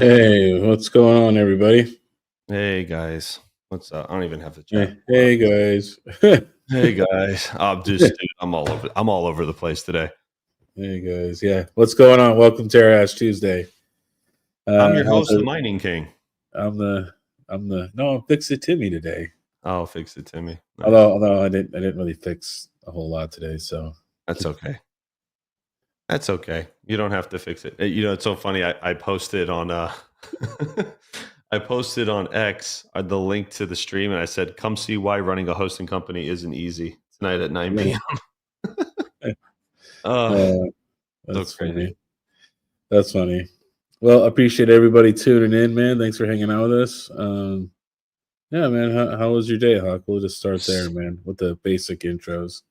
Hey, what's going on, everybody? Hey guys, what's up? I don't even have the chat. Hey, guys. Hey guys, dude, I'm all over. I'm all over the place today. Hey, guys. Yeah, what's going on? Welcome to Terrahash Tuesday. I'm your How's host, the it? Mining King. I'm the, no, I'm Fix It Timmy today. I'll fix it, Timmy. Nice. Although I didn't really fix a whole lot today. So That's okay. That's okay. You don't have to fix it. It's so funny. I posted on I posted on X the link to the stream, and I said, "Come see why running a hosting company isn't easy." Tonight at 9 p.m. uh, uh, so that's crazy. funny. That's funny. Well, appreciate everybody tuning in, man. Thanks for hanging out with us. Yeah, man. How was your day, Hawk? We'll just start there, man, with the basic intros.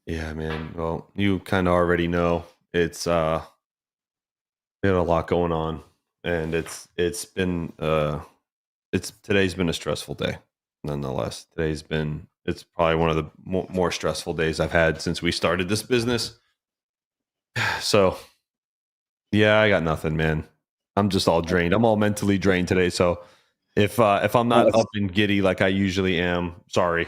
Yeah, man. Well, you kind of already know it's we had a lot going on, and today's been a stressful day. Nonetheless, it's probably one of the more stressful days I've had since we started this business. So yeah, I got nothing, man. I'm just all drained. I'm all mentally drained today. So if I'm not up and giddy like I usually am, sorry.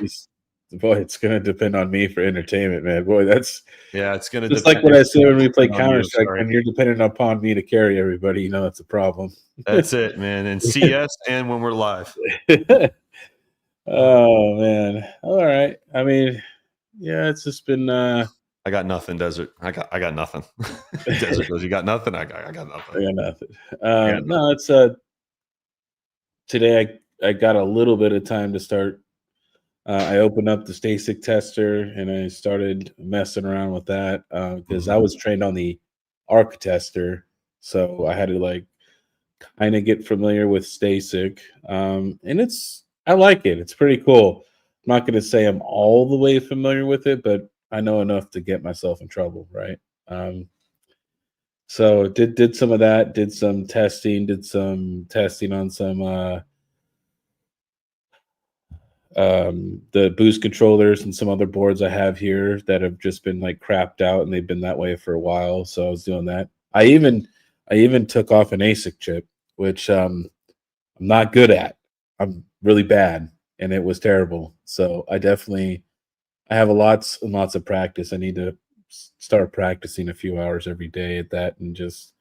Boy, it's gonna depend on me for entertainment, man. Boy, that's Yeah, it's gonna just like depend. what I say when we play Depend on Counter you. Strike. Sorry. When you're dependent upon me to carry everybody, that's a problem. That's it, man. And CS and when we're live. Oh man. All right. I mean, yeah, it's just been I got nothing, Desert. I got nothing. Desert goes, you got nothing? I got nothing. I got nothing. I got No, it's today I got a little bit of time to start. I opened up the STASIC tester and I started messing around with that because I was trained on the ARC tester, so I had to like kind of get familiar with STASIC, and I like it. It's pretty cool. I'm not going to say I'm all the way familiar with it, but I know enough to get myself in trouble, right? So did some of that, did some testing on some the boost controllers and some other boards I have here that have just been like crapped out and they've been that way for a while. So I was doing that. I even took off an ASIC chip, which I'm not good at. I'm really bad, and it was terrible. So I have a lots and lots of practice. I need to start practicing a few hours every day at that and just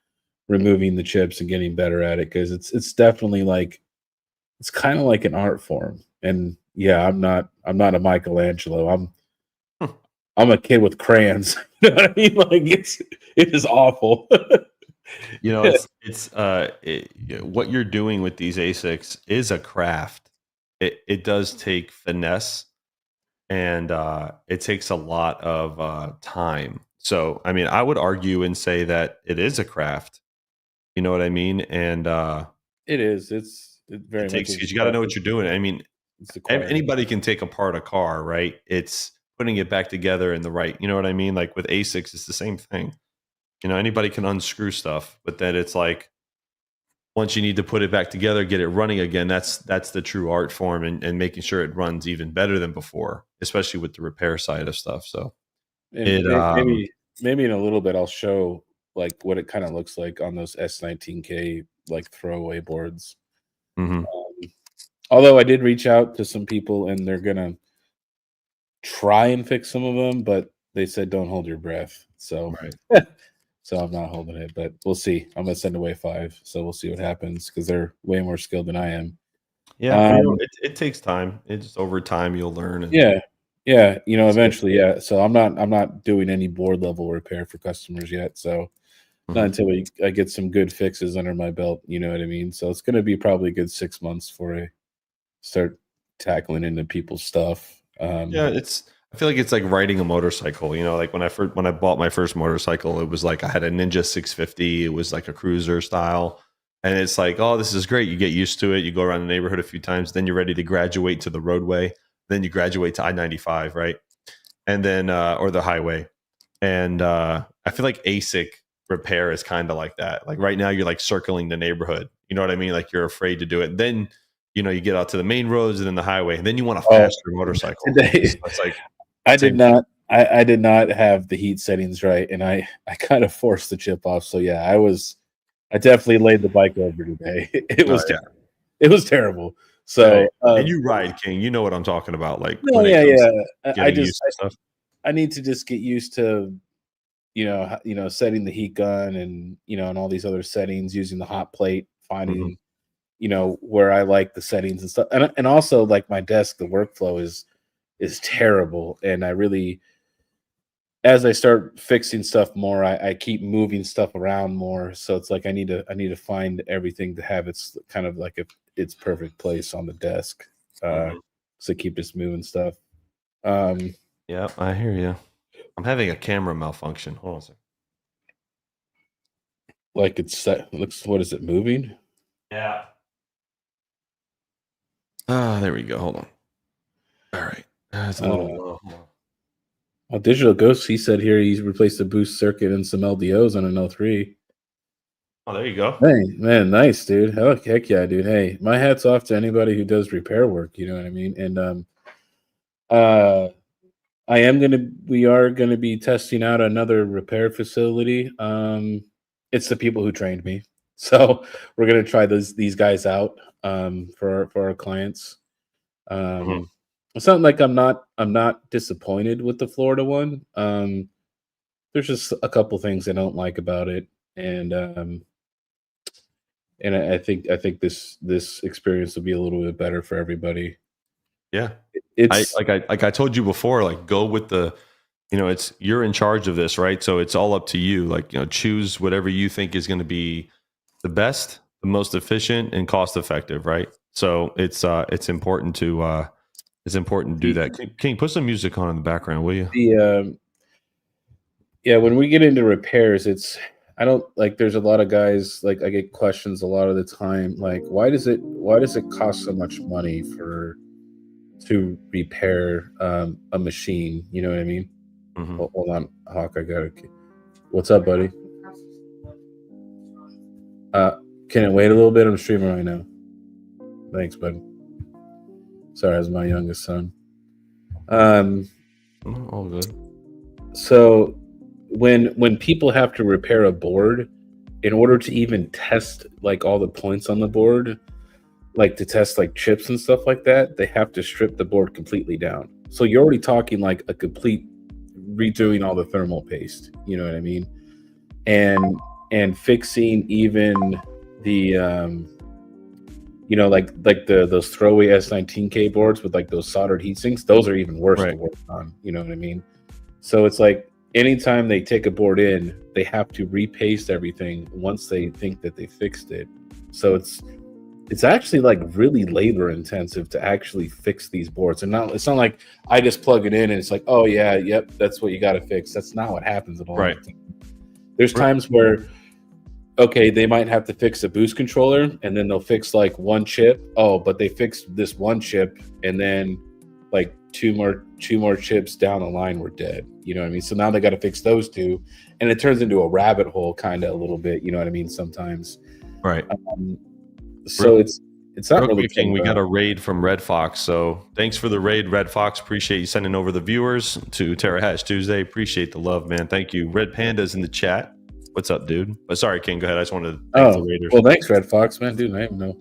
removing the chips and getting better at it because it's definitely like it's kind of like an art form. And yeah, I'm not a Michelangelo. I'm a kid with crayons. You know what I mean? Like it is awful. what you're doing with these ASICs is a craft. It does take finesse, and it takes a lot of time. So, I mean, I would argue and say that it is a craft. You know what I mean? And It is. It it very much takes is. because you got to know what you're doing. I mean, It's acquired. anybody can take apart a car, right? It's putting it back together in the right. You know what I mean? Like with ASICs, it's the same thing. Anybody can unscrew stuff, but then it's like once you need to put it back together, get it running again, that's the true art form, and making sure it runs even better than before, especially with the repair side of stuff. So And it maybe in a little bit I'll show like what it kind of looks like on those S19K like throwaway boards. mhm. Although I did reach out to some people and they're gonna try and fix some of them, but they said don't hold your breath. So Right. so I'm not holding it, but we'll see. I'm gonna send away 5, so we'll see what happens because they're way more skilled than I am. Yeah, Um, it takes time. It's over time you'll learn, and yeah, yeah, so eventually, yeah. So I'm not doing any board level repair for customers yet. So not mhm. until I get some good fixes under my belt, you know what I mean? So it's gonna be probably a good 6 months before I start tackling into people's stuff. Yeah, I feel like it's like riding a motorcycle. Like when I bought my first motorcycle, it was like I had a Ninja 650. It was like a cruiser style, and it's like, oh, this is great. You get used to it. You go around the neighborhood a few times, then you're ready to graduate to the roadway. Then you graduate to I-95, right? And then or the highway. And I feel like ASIC repair is kind of like that. Like right now, you're like circling the neighborhood. You know what I mean? Like you're afraid to do it. Then you get out to the main roads and then the highway, and then you want a Oh, faster motorcycle. today It's like I did same thing. not I did not have the heat settings right, and I kind of forced the chip off. So yeah, I definitely laid the bike over today. It Oh was yeah. it was terrible. Hey, So and you ride, King. You know what I'm talking about. Like no, when it yeah, comes yeah. to getting used to stuff. I need to just get used to setting the heat gun and and all these other settings, using the hot plate, Mhm. finding where I like the settings and stuff, and also like my desk, the workflow is terrible, and I really as I start fixing stuff more, I keep moving stuff around more. So it's like I need to find everything to have its kind of like its perfect place on the desk. Uh, Mhm. so keep just moving stuff. Um, Yeah, I hear you. I'm having a camera malfunction. Hold on a second. like it's set. Looks what is it moving? Yeah. Ah, there we go. Hold on. All right. It's a little Uh, low. Hold on. Digital Ghost. He said here he's replaced the boost circuit and some LDOs on an L3. Oh, there you go. Hey, man, nice, dude. Heck yeah, dude. Hey, my hat's off to anybody who does repair work. You know what I mean? And uh, we are gonna be testing out another repair facility. It's the people who trained me, so we're gonna try these guys out for our clients. Mhm. It's not like I'm not disappointed with the Florida one. There's just a couple things I don't like about it, and I think this experience will be a little bit better for everybody. Yeah. It's Like I told you before, like go with the, it's you're in charge of this, right? So it's all up to you. Like, choose whatever you think is going to be the best, the most efficient and cost effective, right? So it's important to do the that. King, put some music on in the background, will you? the yeah, when we get into repairs, it's I don't like there's a lot of guys like I get questions a lot of the time like why does it cost so much money for to repair a machine, you know what I mean? Hmm. Hold on, Hawk, I got it. What's up, buddy? Uh can it wait a little bit? I'm streaming right now. Thanks, buddy. Sorry, that's my youngest son. Um All good. so when people have to repair a board, in order to even test like all the points on the board, like to test like chips and stuff like that, they have to strip the board completely down. So you're already talking like a complete redoing all the thermal paste. You know what I mean? And fixing even the like the those throwaway S19K boards with like those soldered heat sinks, those are even worse to Right. work on. You know what I mean? So it's like anytime they take a board in, they have to repaste everything once they think that they fixed it. So it's actually like really labor intensive to actually fix these boards. And not it's not like I just plug it in and it's like, oh yeah, yep, that's what you got to fix. That's not what happens at all. Right. There's Right. times where okay, they might have to fix a boost controller and then they'll fix like one chip. Oh, but they fixed this one chip and then like two more chips down the line were dead. You know what I mean? So now they got to fix those two, and it turns into a rabbit hole kind of a little bit. You know what I mean? Sometimes. Right. Um, Real, so it's not real really quick, King, fun. we got a raid from Red Fox. So thanks for the raid, Red Fox. Appreciate you sending over the viewers to Terrahash Tuesday. Appreciate the love, man. Thank you. Red Panda's in the chat. What's up, dude? But sorry, King. Go ahead. I just wanted to thank the Oh raiders. well, thanks, Red Fox, man, dude. I don't even know.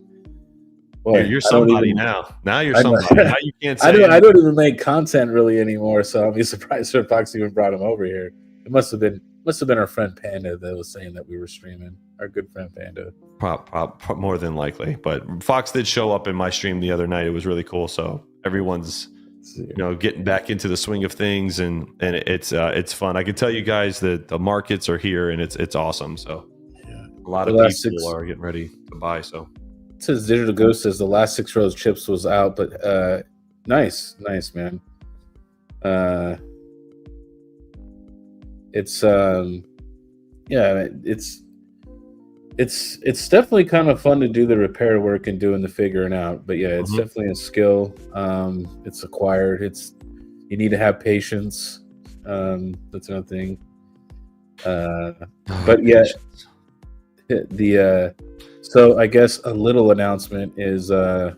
Boy, You're I don't somebody even. now. Now you're I know. somebody. Now you can't say I don't anything. even make content really anymore. So I'll be surprised Red Fox even brought him over here. It must have been our friend Panda that was saying that we were streaming. Our good friend Panda. More than likely. But Fox did show up in my stream the other night. It was really cool. So everyone's getting back into the swing of things, and it's fun. I can tell you guys that the markets are here, and it's awesome. So Yeah. a lot The of last people six are getting ready to buy. So it says Digital Ghost says the last 6 rows chips was out, but nice, man. It's yeah, it's definitely kind of fun to do the repair work and doing the figuring out. But yeah, it's definitely a skill. It's acquired. You need to have patience. That's another thing. But yeah, so I guess a little announcement is the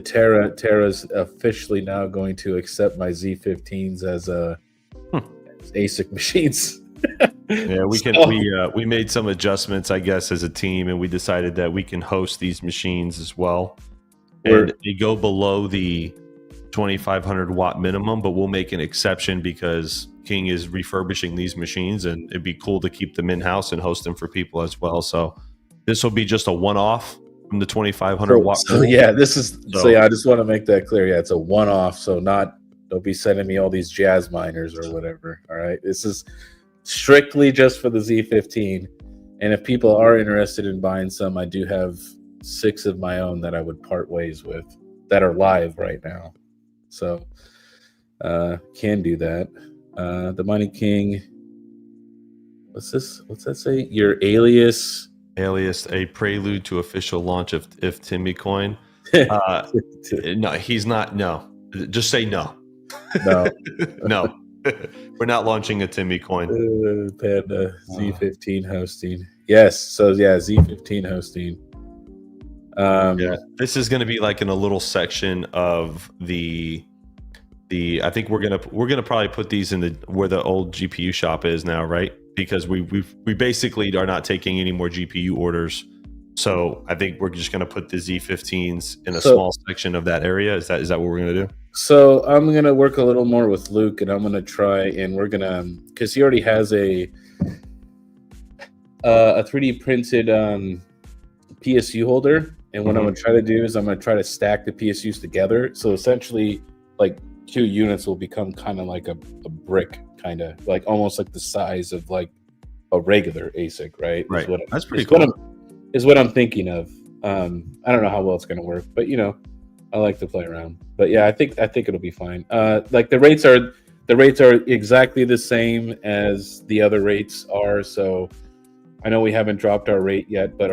Terra's officially now going to accept my Z15s as ASIC machines. Yeah, we can. We made some adjustments, I guess, as a team, and we decided that we can host these machines as well, and they go below the 2,500 watt minimum, but we'll make an exception because KiiNG is refurbishing these machines, and it'd be cool to keep them in house and host them for people as well. So this will be just a one-off from the 2,500 watt. So yeah, this is so yeah. I just want to make that clear. Yeah, it's a one-off. So don't be sending me all these jazz miners or whatever. All right, this is strictly just for the Z15. And if people are interested in buying some, I do have 6 of my own that I would part ways with that are live right now. So can do that. The Money King. What's this? What's that say? Your alias, a prelude to official launch of if Timmy Coin. No, he's not. No, just say no. No. No. We're not launching a Timmy Coin. Panda Z15 hosting. Yes. So yeah, Z15 hosting. Yeah, this is going to be like in a little section of the. I think we're gonna probably put these in the where the old GPU shop is now, right? Because we basically are not taking any more GPU orders. So I think we're just gonna put the Z15s in a small section of that area. Is that what we're gonna do? So I'm gonna work a little more with Luke, and I'm gonna try, and we're gonna, because he already has a 3D printed PSU holder, and what I'm gonna try to do is I'm gonna try to stack the PSUs together. So essentially, like 2 units will become kind of like a brick, kind of like almost like the size of like a regular ASIC, right? Right. That's pretty cool. Is what I'm thinking of. I don't know how well it's gonna work, but I like to play around. But yeah, I think it'll be fine. Like the rates are exactly the same as the other rates are. So I know we haven't dropped our rate yet, but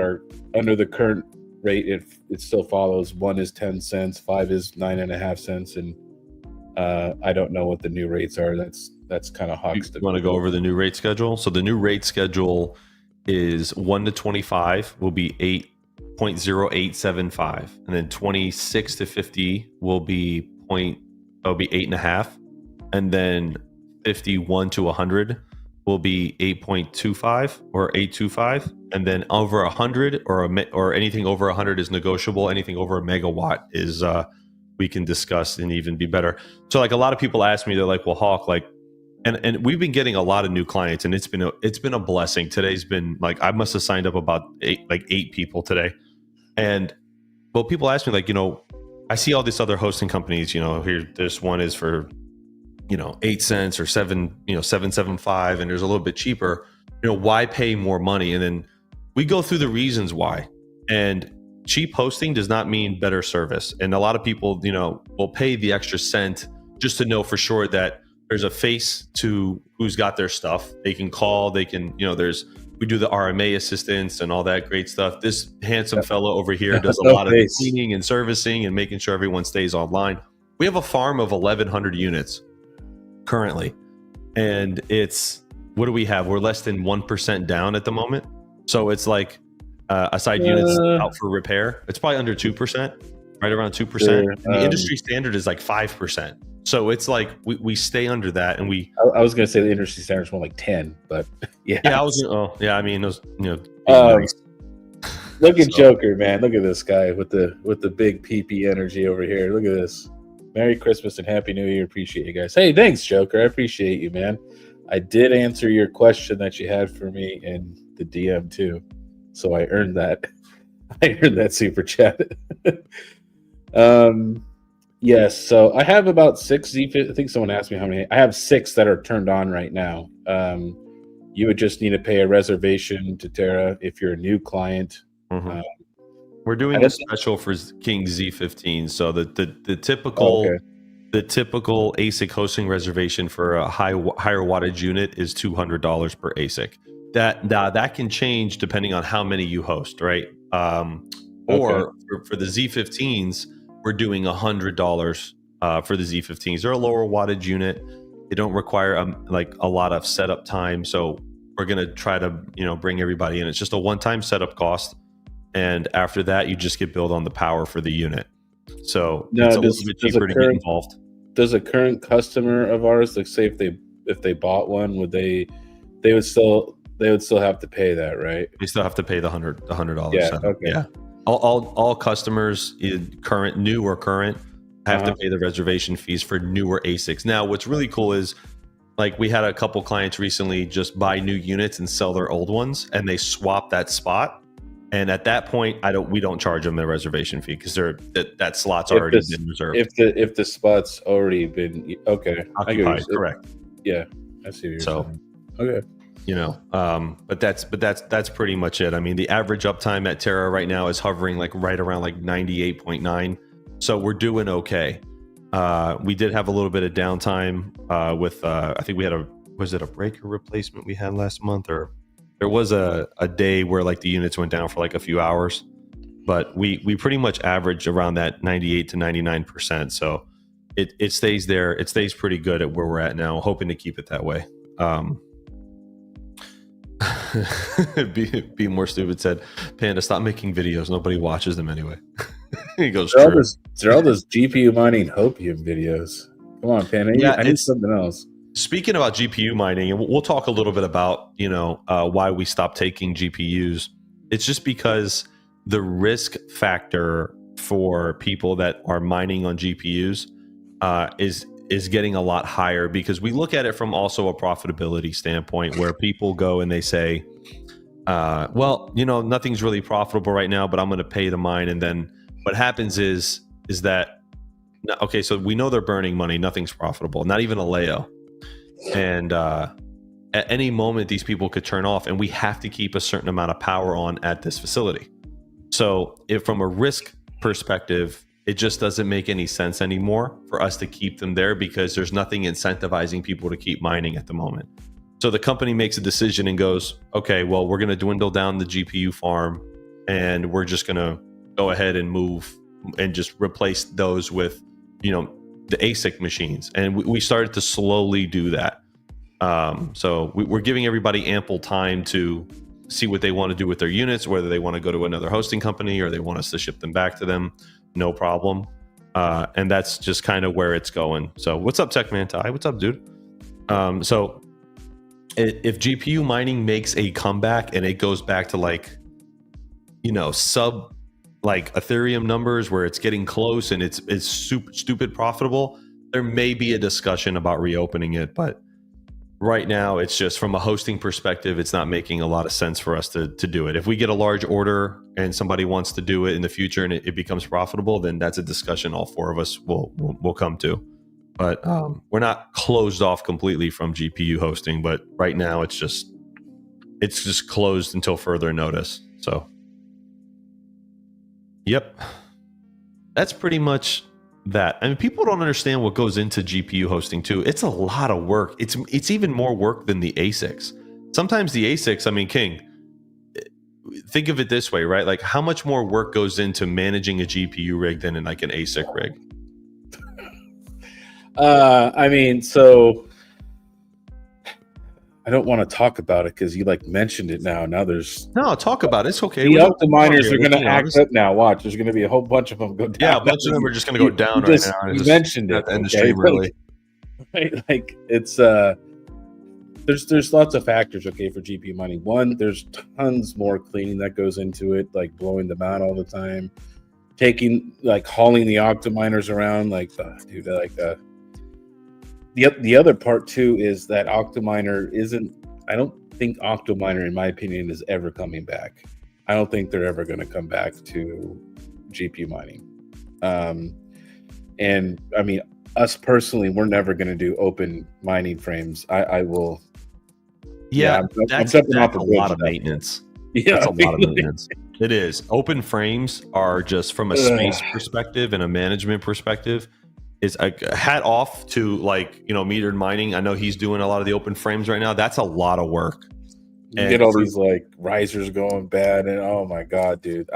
under the current rate, it still follows. 1 is 10 cents, 5 is 9.5 cents, and I don't know what the new rates are. That's kind of hawks. You want to go over the new rate schedule? So the new rate schedule is 1 to 25 will be 8.0875, and then 26 to 50 will be 8.5, and then 51 to 100 will be 8.25 or 825, and then over 100 or anything over 100 is negotiable. Anything over a megawatt is we can discuss and even be better. So like a lot of people ask me, they're like, well, Hawk, like, and we've been getting a lot of new clients, and it's been a blessing. Today's been like, I must have signed up about 8 people today. And well, people ask me like, I see all these other hosting companies, here, this one is for, 8 cents or 7.75, and there's a little bit cheaper, why pay more money? And then we go through the reasons why. And cheap hosting does not mean better service. And a lot of people, will pay the extra cent just to know for sure that there's a face to who's got their stuff. They can call, we do the RMA assistance and all that great stuff. This handsome fellow over here does a lot of cleaning and servicing and making sure everyone stays online. We have a farm of 1,100 units currently. And what do we have? We're less than 1% down at the moment. So it's like aside units out for repair, it's probably under 2%, right around 2%. Sure. And the industry standard is like 5%. So it's like we stay under that, and I was going to say the industry standard is more like 10, but yeah. Yeah, I mean, those, nice. Look at Joker, man. Look at this guy with the big PP energy over here. Look at this. Merry Christmas and Happy New Year. Appreciate you guys. Hey, thanks, Joker. I appreciate you, man. I did answer your question that you had for me in the DM too, so I earned that. I earned that super chat. Yes, so I have about 6 Z50. I think someone asked me how many. I have 6 that are turned on right now. You would just need to pay a reservation to Terra if you're a new client. Mm-hmm. We're doing a special for KiiNG Z15. So the typical the typical ASIC hosting reservation for a higher wattage unit is $200 per ASIC. That can change depending on how many you host, right? Or for the Z15s. We're doing $100 for the Z15s. They're a lower wattage unit. They don't require a lot of setup time. So we're going to try to bring everybody in. It's just a one-time setup cost, and after that, you just get billed on the power for the unit. So it's a little bit cheaper to get involved. Does a current customer of ours, like say if they bought one, would they they would still have to pay that, right? They still have to pay the $100. Yeah. Okay. Yeah. All customers, new or current, have to pay the reservation fees for newer ASICs. Now, what's really cool is, like, we had a couple clients recently just buy new units and sell their old ones, and they swap that spot. And at that point, we don't charge them a reservation fee because that slot's already been reserved. If the spot's already been occupied, correct? Yeah, I see what you're saying. Okay. You know, but that's pretty much it. I mean, the average uptime at Terra right now is hovering like right around like 98.9. So we're doing okay. We did have a little bit of downtime with I think we had was it a breaker replacement we had last month, or there was a day where like the units went down for like a few hours, but we pretty much average around that 98 to 99%. So it stays there. It stays pretty good at where we're at now, hoping to keep it that way. Be more stupid said, Panda, stop making videos. Nobody watches them anyway. He goes, they're all those GPU mining hopium videos. Come on, Panda. I need something else. Speaking about GPU mining, and we'll talk a little bit about, why we stopped taking GPUs. It's just because the risk factor for people that are mining on GPUs is getting a lot higher, because we look at it from also a profitability standpoint, where people go and they say, well, nothing's really profitable right now, but I'm going to pay to mine. And then what happens is that, okay, so we know they're burning money. Nothing's profitable, not even a Leo. And at any moment, these people could turn off, and we have to keep a certain amount of power on at this facility. So if from a risk perspective, it just doesn't make any sense anymore for us to keep them there, because there's nothing incentivizing people to keep mining at the moment. So the company makes a decision and goes, okay, well, we're going to dwindle down the GPU farm, and we're just going to go ahead and move and just replace those with, the ASIC machines. And we started to slowly do that. So we're giving everybody ample time to see what they want to do with their units, whether they want to go to another hosting company or they want us to ship them back to them. No problem. And that's just kind of where it's going. So what's up, Tech Man Ty? What's up, dude? So if GPU mining makes a comeback and it goes back to sub Ethereum numbers where it's getting close and it's super stupid profitable, there may be a discussion about reopening it. But right now, it's just from a hosting perspective, it's not making a lot of sense for us to do it. If we get a large order and somebody wants to do it in the future and it becomes profitable, then that's a discussion all four of us will come to. But we're not closed off completely from GPU hosting. But right now, it's just closed until further notice. So, yep, that's pretty much that. I mean, people don't understand what goes into GPU hosting too. It's a lot of work. It's even more work than the ASICs. Sometimes the ASICs, I mean, King, think of it this way, right? Like, how much more work goes into managing a GPU rig than in like an ASIC rig? I mean, so I don't want to talk about it because you mentioned it now. Now talk about it. It's okay. The optiminers are going to act up now. Watch, there's going to be a whole bunch of them go down. Yeah, a bunch of them are just going to go down right now. You mentioned it. And the stream, really. Right? Like, it's there's lots of factors, okay, for GPU mining. One, there's tons more cleaning that goes into it, like blowing them out all the time, hauling the optiminers around, the other part too is that Octominer I don't think Octominer, in my opinion, is ever coming back. I don't think they're ever going to come back to GPU mining. And I mean, us personally, we're never going to do open mining frames. I will. Yeah, that's a lot of maintenance. Yeah, that's a lot of maintenance. It is. Open frames are just, from a space perspective and a management perspective, is a hat off to metered mining. I know he's doing a lot of the open frames right now. That's a lot of work. You get all these risers going bad, and oh my god, dude!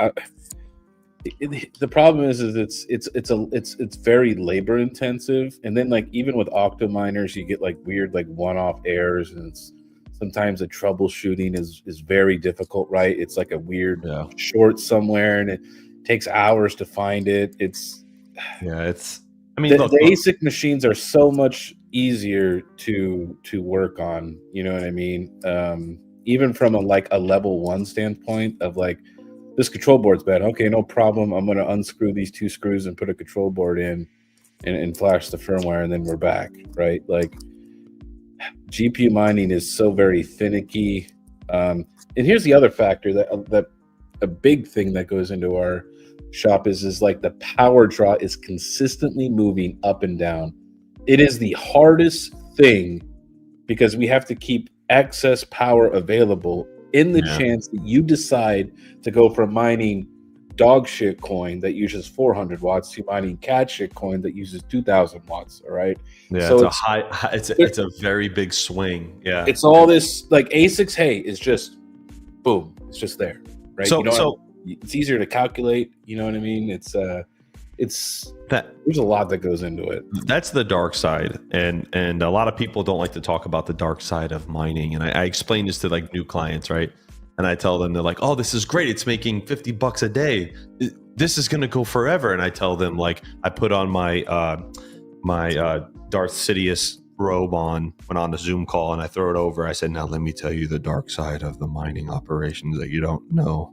The problem is it's very labor intensive, and then even with Octominers, you get weird one-off errors, and sometimes the troubleshooting is very difficult. Right? It's a weird short somewhere, and it takes hours to find it. I mean, the ASIC machines are so much easier to work on. You know what I mean? Even from a level 1 standpoint of like, this control board's bad. Okay, no problem. I'm gonna unscrew these 2 screws and put a control board in and flash the firmware, and then we're back, right? Like, GPU mining is so very finicky. And here's the other factor that a big thing that goes into our shop is like the power draw is consistently moving up and down. It is the hardest thing because we have to keep excess power available in the chance that you decide to go from mining dog shit coin that uses 400 watts to mining cat shit coin that uses 2000 watts. All right. Yeah. So it's a very big swing. Yeah. It's all this like ASICs. Hey, it's just boom. It's just there. Right. It's easier to calculate. You know what I mean? It's there's a lot that goes into it. That's the dark side, and a lot of people don't like to talk about the dark side of mining. And I explain this to like new clients, right? And I tell them, they're like, "Oh, this is great! It's making $50 a day. This is going to go forever." And I tell them, like, I put on my Darth Sidious robe went on the Zoom call, and I throw it over. I said, "Now let me tell you the dark side of the mining operations that you don't know."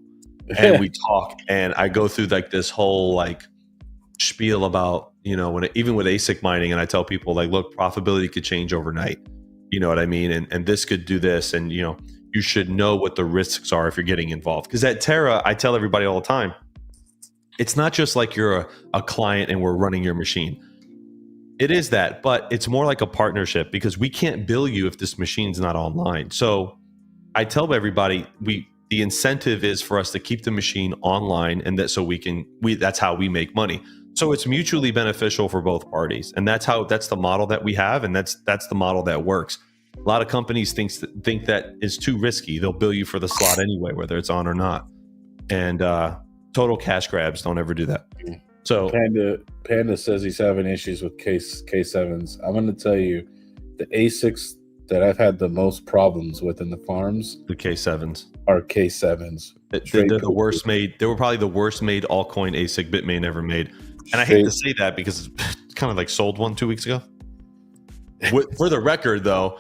And we talk, and I go through like this whole like spiel about, you know, even with ASIC mining, and I tell people like, look, profitability could change overnight. You know what I mean? And this could do this, and you know, you should know what the risks are if you're getting involved. Because at Terra, I tell everybody all the time, it's not just like you're a client and we're running your machine. It is that, but it's more like a partnership because we can't bill you if this machine's not online. So I tell everybody the incentive is for us to keep the machine online, and that's how we make money. So it's mutually beneficial for both parties, and that's the model that we have, and that's the model that works. A lot of companies think that is too risky. They'll bill you for the slot anyway, whether it's on or not, and total cash grabs. Don't ever do that. So Panda says he's having issues with K7s. I'm going to tell you, the ASICs that I've had the most problems with in the farms, the K7s are K7s. They're the worst made. They were probably the worst made altcoin ASIC Bitmain ever made. And I hate to say that because it's kind of like sold one 2 weeks ago. For the record, though,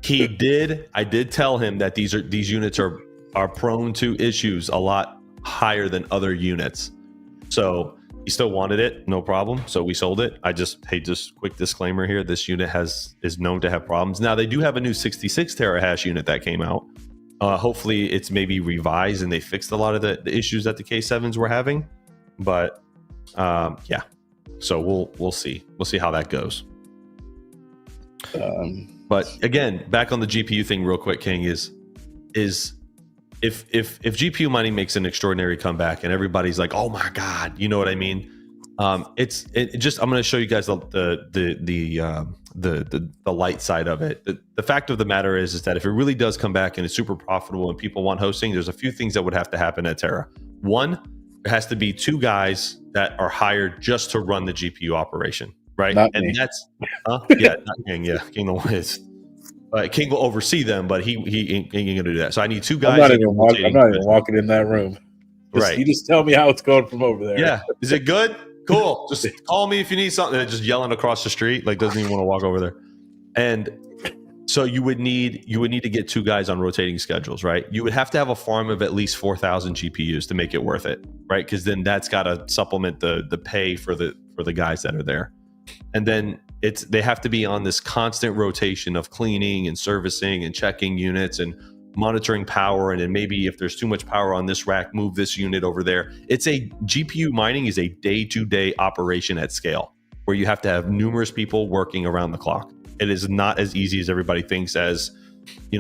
I did tell him that these units are prone to issues a lot higher than other units. So he still wanted it, no problem. So we sold it. Just quick disclaimer here: this unit is known to have problems. Now they do have a new 66 terahash unit that came out. Hopefully, it's maybe revised and they fixed a lot of the issues that the K7s were having. But yeah, so we'll see how that goes. But again, back on the GPU thing real quick, King, is if GPU mining makes an extraordinary comeback and everybody's like, oh my God, you know what I mean? I'm going to show you guys the light side of it. The fact of the matter is that if it really does come back and it's super profitable and people want hosting, there's a few things that would have to happen at Terra. One, there has to be 2 guys that are hired just to run the GPU operation, right? Not and me. That's not King. Yeah, King is. King will oversee them, but he ain't gonna do that. So I need 2 guys. I'm not even walking in that room. Right. You just tell me how it's going from over there. Yeah. Is it good? Cool. Just call me if you need something. Just yelling across the street, like doesn't even want to walk over there. And so you would need to get 2 guys on rotating schedules, right? You would have to have a farm of at least 4,000 GPUs to make it worth it, right? Because then that's got to supplement the pay for the guys that are there. And then they have to be on this constant rotation of cleaning and servicing and checking units and monitoring power. And then maybe if there's too much power on this rack, move this unit over there. GPU mining is a day-to-day operation at scale where you have to have numerous people working around the clock. It is not as easy as everybody thinks as,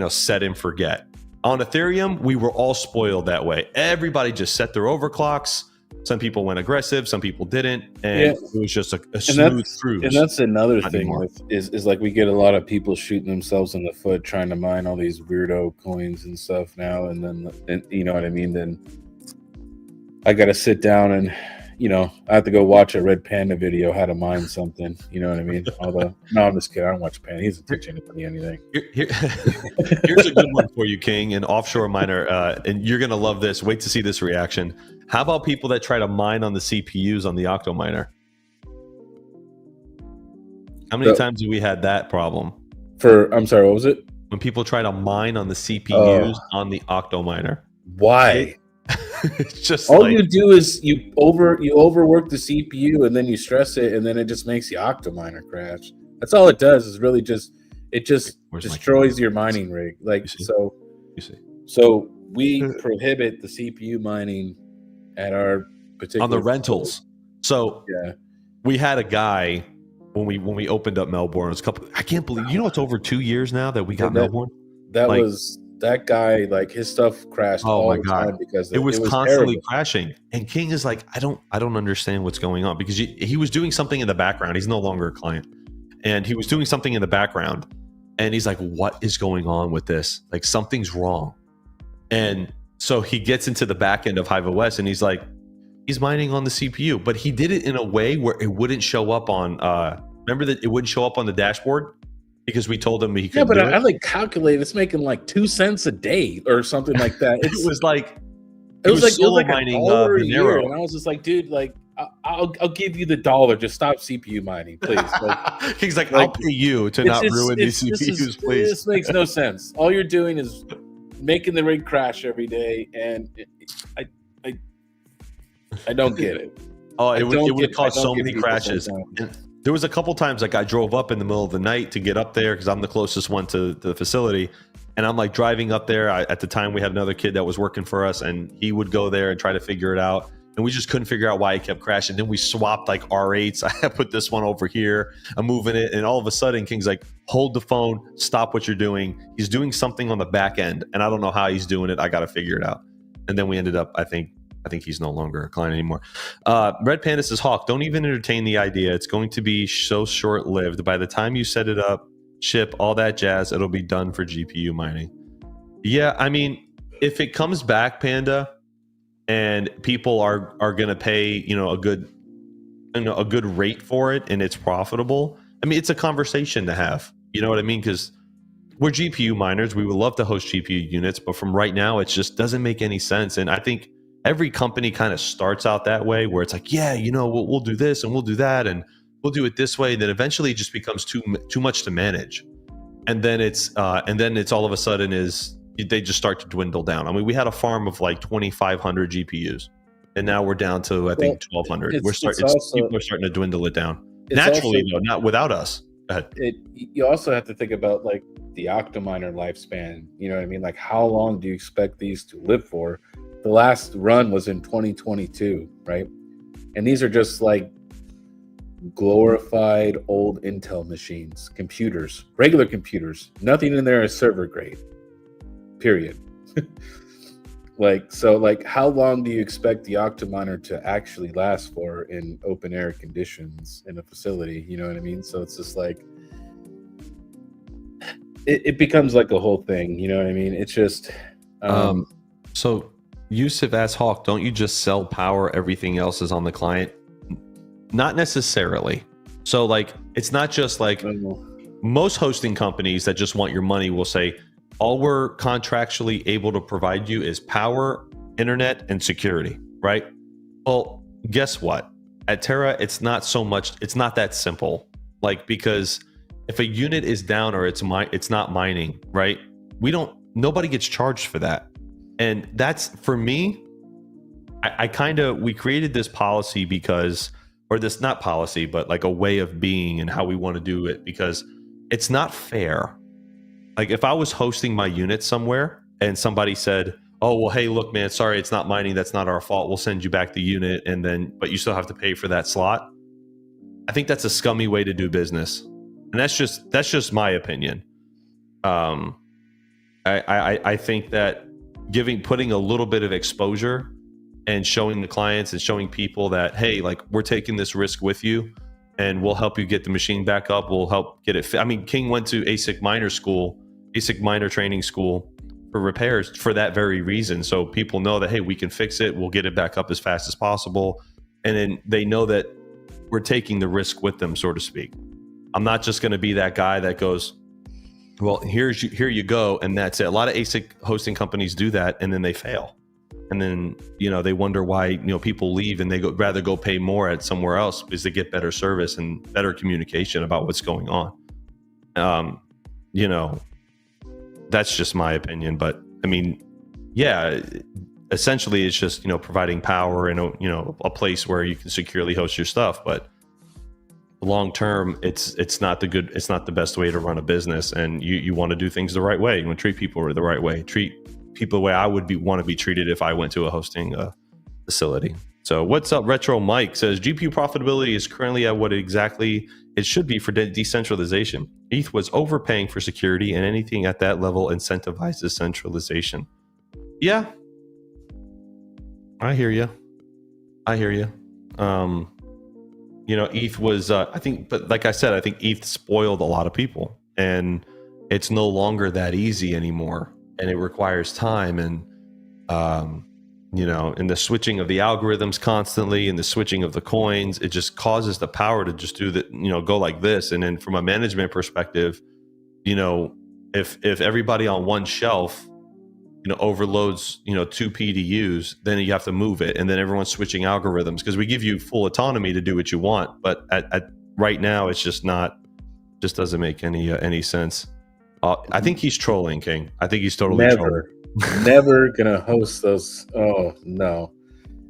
set and forget. On Ethereum, we were all spoiled that way. Everybody just set their overclocks. Some people went aggressive, some people didn't, and it was just a smooth cruise. And that's another thing is like we get a lot of people shooting themselves in the foot trying to mine all these weirdo coins and stuff now, and you know what I mean? Then I got to sit down and I have to go watch a Red Panda video how to mine something. You know what I mean? Although, no, I'm just kidding. I don't watch Panda. He doesn't teach anybody anything. Here's a good one for you, King, an offshore miner, and you're gonna love this. Wait to see this reaction. How about people that try to mine on the CPUs on the Octominer? How many times have we had that problem? I'm sorry, what was it? When people try to mine on the CPUs Oh, on the Octominer. why? It's just All like, you do is you overwork the CPU and then you stress it and then it just makes the Octominer crash. That's all it does. Is really just where's my destroys your mining rig. Like You see? you see so we prohibit the CPU mining at our particular on the rentals. So Yeah. we had a guy when we opened up Melbourne. It's I can't believe, it's over 2 years now that we got Melbourne. That guy, like his stuff crashed Oh all my the God. time because It was constantly terrible. crashing. And KiiNG is like, I don't understand what's going on, because he was doing something in the background. He's no longer a client. And he was doing something in the background. And he's like, what is going on with this? Like, something's wrong. And so he gets into the back end of Hive OS and he's like, he's mining on the CPU, but he did it in a way where it wouldn't show up on, remember that it wouldn't show up on the dashboard because we told him he couldn't do it? I like calculate it's making like 2 cents a day or something like that. It was like mining $1 a year, and I was just like, dude, like I'll give you the $1. Just stop CPU mining, please. Like, he's like, I'll pay you to not ruin these CPUs, please. This makes no sense. All you're doing is making the rig crash every day, and I don't get it. Oh, it would cause so many crashes. There was a couple times like I drove up in the middle of the night to get up there because I'm the closest one to the facility. And I'm like driving up there. At the time, we had another kid that was working for us, and he would go there and try to figure it out. And we just couldn't figure out why he kept crashing. Then we swapped like R8s. I put this one over here. I'm moving it. And all of a sudden, KiiNG's like, hold the phone. Stop what you're doing. He's doing something on the back end. And I don't know how he's doing it. I got to figure it out. And then we ended up, I think he's no longer a client anymore. Red Panda says, Hawk, don't even entertain the idea. It's going to be so short-lived. By the time you set it up, ship, all that jazz, it'll be done for GPU mining. Yeah, I mean, if it comes back, Panda, and people are going to pay, a good rate for it, and it's profitable, I mean, it's a conversation to have. You know what I mean? Because we're GPU miners. We would love to host GPU units, but from right now, it just doesn't make any sense. And I think every company kind of starts out that way, where it's like, yeah, we'll do this and we'll do that and we'll do it this way. And then eventually it just becomes too much to manage. And then it's all of a sudden they just start to dwindle down. I mean, we had a farm of like 2,500 GPUs, and now we're down to, I think, 1,200. People are starting to dwindle it down naturally, though, not without us. Go ahead. You also have to think about like the Octominer lifespan. You know what I mean? Like, how long do you expect these to live for? The last run was in 2022, right? And these are just like glorified old Intel machines, computers, regular computers. Nothing in there is server grade, period. Like, how long do you expect the Octominer to actually last for in open air conditions in a facility? You know what I mean? So it's just like, it becomes like a whole thing. You know what I mean? It's just, so Yusuf asks, Hawk, don't you just sell power? Everything else is on the client? Not necessarily. So like, it's not just like most hosting companies that just want your money will say, all we're contractually able to provide you is power, internet, and security, right? Well, guess what? At Terra, it's not that simple. Like, because if a unit is down or it's not mining, right? Nobody gets charged for that. And that's, for me, we created this policy because, or this, not policy, but like a way of being and how we want to do it, because it's not fair. Like, if I was hosting my unit somewhere and somebody said, oh, well, hey, look, man, sorry, it's not mining. That's not our fault. We'll send you back the unit. But you still have to pay for that slot. I think that's a scummy way to do business. And that's just my opinion. I think that putting a little bit of exposure and showing the clients and showing people that, hey, like, we're taking this risk with you and we'll help you get the machine back up. We'll help get it. I mean, KiiNG went to ASIC miner training school for repairs for that very reason. So people know that, hey, we can fix it. We'll get it back up as fast as possible. And then they know that we're taking the risk with them, so to speak. I'm not just going to be that guy that goes, well, here you go, and that's it. A lot of ASIC hosting companies do that, and then they fail. and then they wonder why people leave and they rather go pay more at somewhere else because they get better service and better communication about what's going on. That's just my opinion, but I mean, yeah, essentially it's just providing power and a place where you can securely host your stuff, but long term it's not the best way to run a business, and you want to do things the right way. You want to treat people the right way, treat people the way I would want to be treated if I went to a hosting facility. So what's up, Retro Mike says GPU profitability is currently at what exactly it should be for decentralization. ETH was overpaying for security, and anything at that level incentivizes centralization. Yeah, I hear you. ETH was I think, but like I said, I think ETH spoiled a lot of people, and it's no longer that easy anymore, and it requires time and and the switching of the algorithms constantly and the switching of the coins, it just causes the power to just do that, go like this. And then from a management perspective, if everybody on one shelf overloads 2 PDUs, then you have to move it, and then everyone's switching algorithms because we give you full autonomy to do what you want, but at right now it's just doesn't make any sense. I think he's trolling, King. I think he's totally trolling. Never gonna host those. Oh no,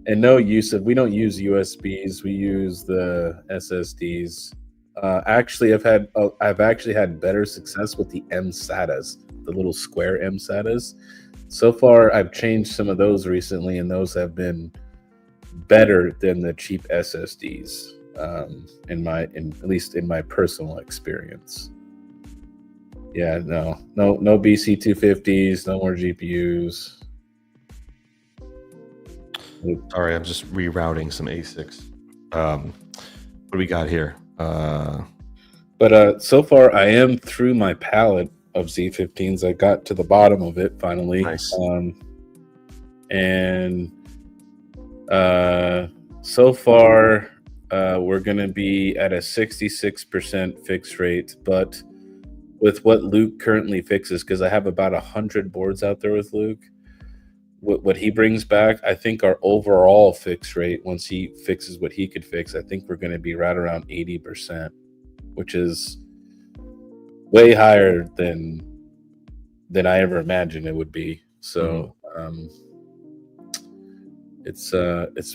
and no use of. We don't use USBs. We use the SSDs. Actually, I've actually had better success with the MSATAs, the little square MSATAs. So far, I've changed some of those recently, and those have been better than the cheap SSDs. At least in my personal experience. Yeah, no BC250s, no more GPUs. Sorry, I'm just rerouting some ASICs. What do we got here? But so far, I am through my palette of Z15s. I got to the bottom of it finally. Nice. So far, we're going to be at a 66% fix rate, but with what Luke currently fixes, because I have about 100 boards out there with Luke, what he brings back, I think our overall fix rate, once he fixes what he could fix, I think we're going to be right around 80%, which is way higher than I ever imagined it would be. So it's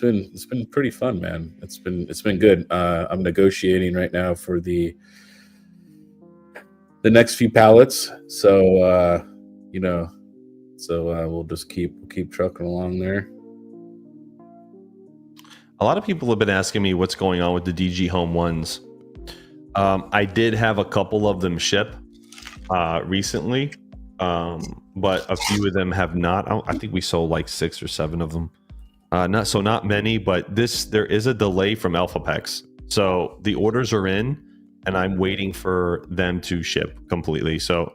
been pretty fun, man. It's been good. I'm negotiating right now for the next few pallets, so we'll just keep trucking along there. A lot of people have been asking me what's going on with the DG Home ones. I did have a couple of them ship recently, but a few of them have not. I think we sold like 6 or 7 of them. Not many, but there is a delay from AlphaPex. So the orders are in, and I'm waiting for them to ship completely. So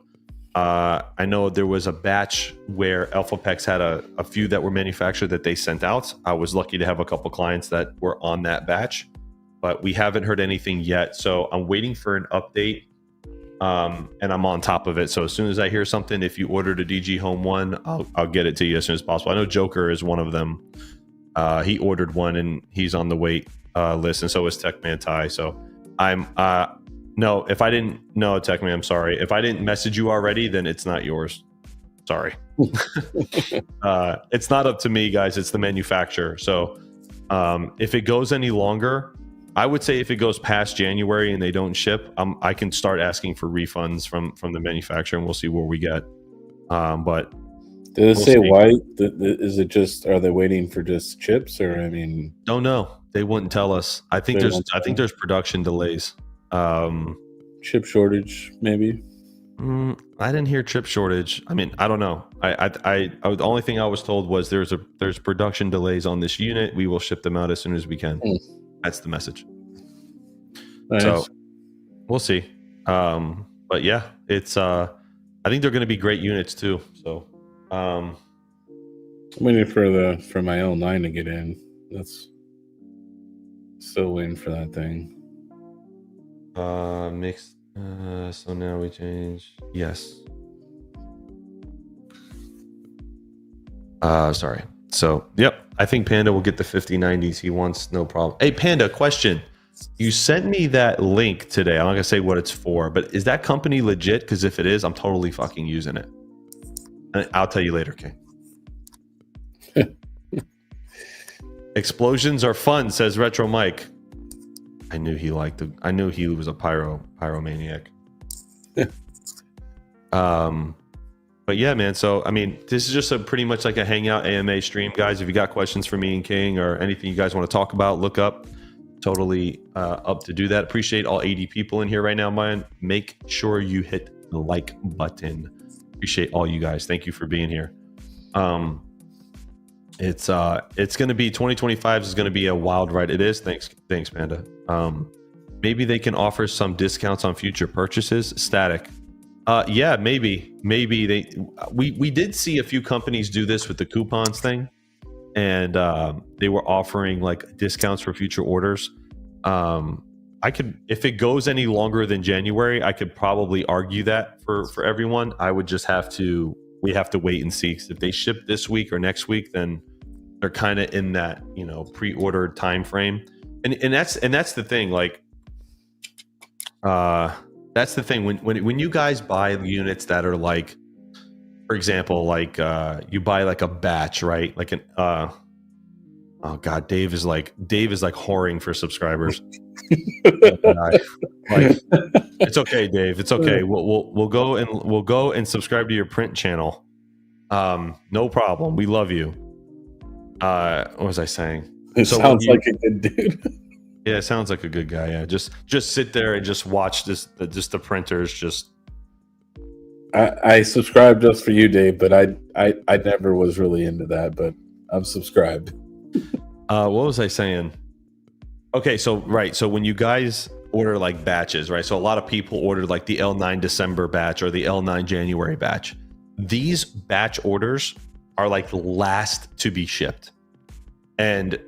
I know there was a batch where AlphaPex had a few that were manufactured that they sent out. I was lucky to have a couple clients that were on that batch, but we haven't heard anything yet. So I'm waiting for an update, and I'm on top of it. So as soon as I hear something, if you ordered a DG Home 1, I'll get it to you as soon as possible. I know Joker is one of them. He ordered one, and he's on the wait list, and so is Techman Ty. So I'm no, if I didn't know, Techman, I'm sorry. If I didn't message you already, then it's not yours. Sorry. It's not up to me, guys. It's the manufacturer. So if it goes any longer, I would say if it goes past January and they don't ship, I can start asking for refunds from the manufacturer, and we'll see where we get. But did it say why? Is it just, are they waiting for just chips, or I mean? Don't know. They wouldn't tell us. I think there's production delays. Chip shortage, maybe. I didn't hear chip shortage. I mean, I don't know. The only thing I was told was there's production delays on this unit. We will ship them out as soon as we can. That's the message. Nice. So we'll see. But yeah, it's I think they're going to be great units too. So I'm waiting for my L9 to get in. That's still waiting for that thing. Mixed. So now we change. Yes. Sorry. So, yep, I think Panda will get the 5090s he wants, no problem. Hey, Panda, question. You sent me that link today. I'm not gonna say what it's for, but is that company legit? Because if it is, I'm totally fucking using it. And I'll tell you later, King. Explosions are fun, says Retro Mike. I knew he liked it. I knew he was a pyromaniac. But yeah, man. So I mean, this is just a pretty much like a hangout AMA stream, guys. If you got questions for me and King or anything you guys want to talk about, look up. Totally up to do that. Appreciate all 80 people in here right now, man. Make sure you hit the like button. Appreciate all you guys. Thank you for being here. It's going to be 2025 is going to be a wild ride. It is. Thanks, Panda. Maybe they can offer some discounts on future purchases. Static. Yeah, maybe we did see a few companies do this with the coupons thing, and they were offering like discounts for future orders. I could, if it goes any longer than January, I could probably argue that for everyone. I would just we have to wait and see, because if they ship this week or next week, then they're kind of in that, you know, pre-ordered time frame. And that's the thing, like that's the thing when you guys buy units that are like, for example, like you buy like a batch, right? Like an oh god, Dave is like whoring for subscribers. Like, it's okay, Dave. It's okay. We'll go and subscribe to your print channel. No problem. We love you. What was I saying? It sounds like a good dude. Yeah, it sounds like a good guy. Yeah, just sit there and just watch the printers. Just I subscribed just for you, Dave, but I never was really into that, but I'm subscribed. What was I saying? Okay, so when you guys order like batches, right? So a lot of people ordered like the L9 December batch or the L9 January batch. These batch orders are like last to be shipped. And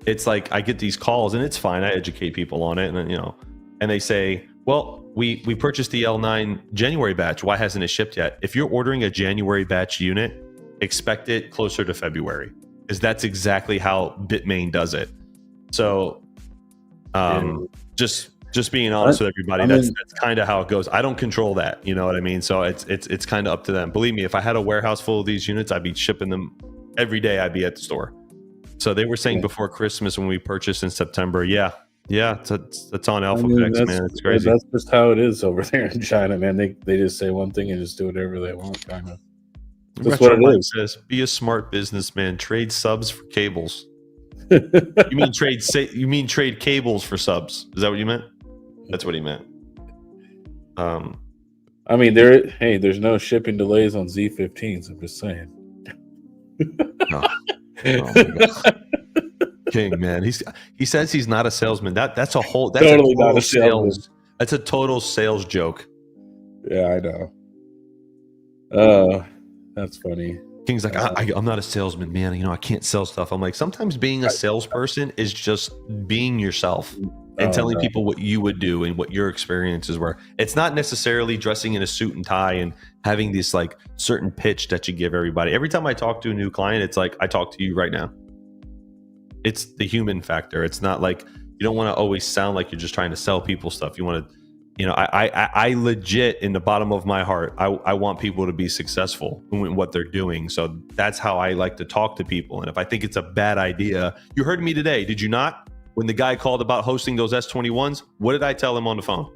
it's like I get these calls, and it's fine. I educate people on it, and you know, and they say, well, we purchased the L9 January batch. Why hasn't it shipped yet? If you're ordering a January batch unit, expect it closer to February, because that's exactly how Bitmain does it. So just being honest with everybody, that's kind of how it goes. I don't control that, you know what I mean? So it's kind of up to them. Believe me, if I had a warehouse full of these units, I'd be shipping them every day. I'd be at the store. So they were saying before Christmas when we purchased in September. Yeah, that's on AlphaPex, man. It's crazy. That's just how it is over there in China, man. They just say one thing and just do whatever they want, kind of. That's what it is. Says, be a smart businessman. Trade subs for cables. You mean trade cables for subs? Is that what you meant? That's what he meant. I mean, there's no shipping delays on Z15s. I'm just saying. Oh my God. King, man, he says he's not a salesman. That's totally a total not a sales. That's a total sales joke. Yeah, I know. That's funny. King's like, I'm not a salesman, man. You know, I can't sell stuff. I'm like, sometimes being a salesperson is just being yourself and telling people what you would do and what your experiences were. It's not necessarily dressing in a suit and tie and having this like certain pitch that you give everybody. Every time I talk to a new client, it's like I talk to you right now. It's the human factor. It's not like you don't want to always sound like you're just trying to sell people stuff. You want to, you know, I legit in the bottom of my heart, I want people to be successful in what they're doing. So that's how I like to talk to people. And if I think it's a bad idea, you heard me today, did you not? When the guy called about hosting those S21s, what did I tell him on the phone?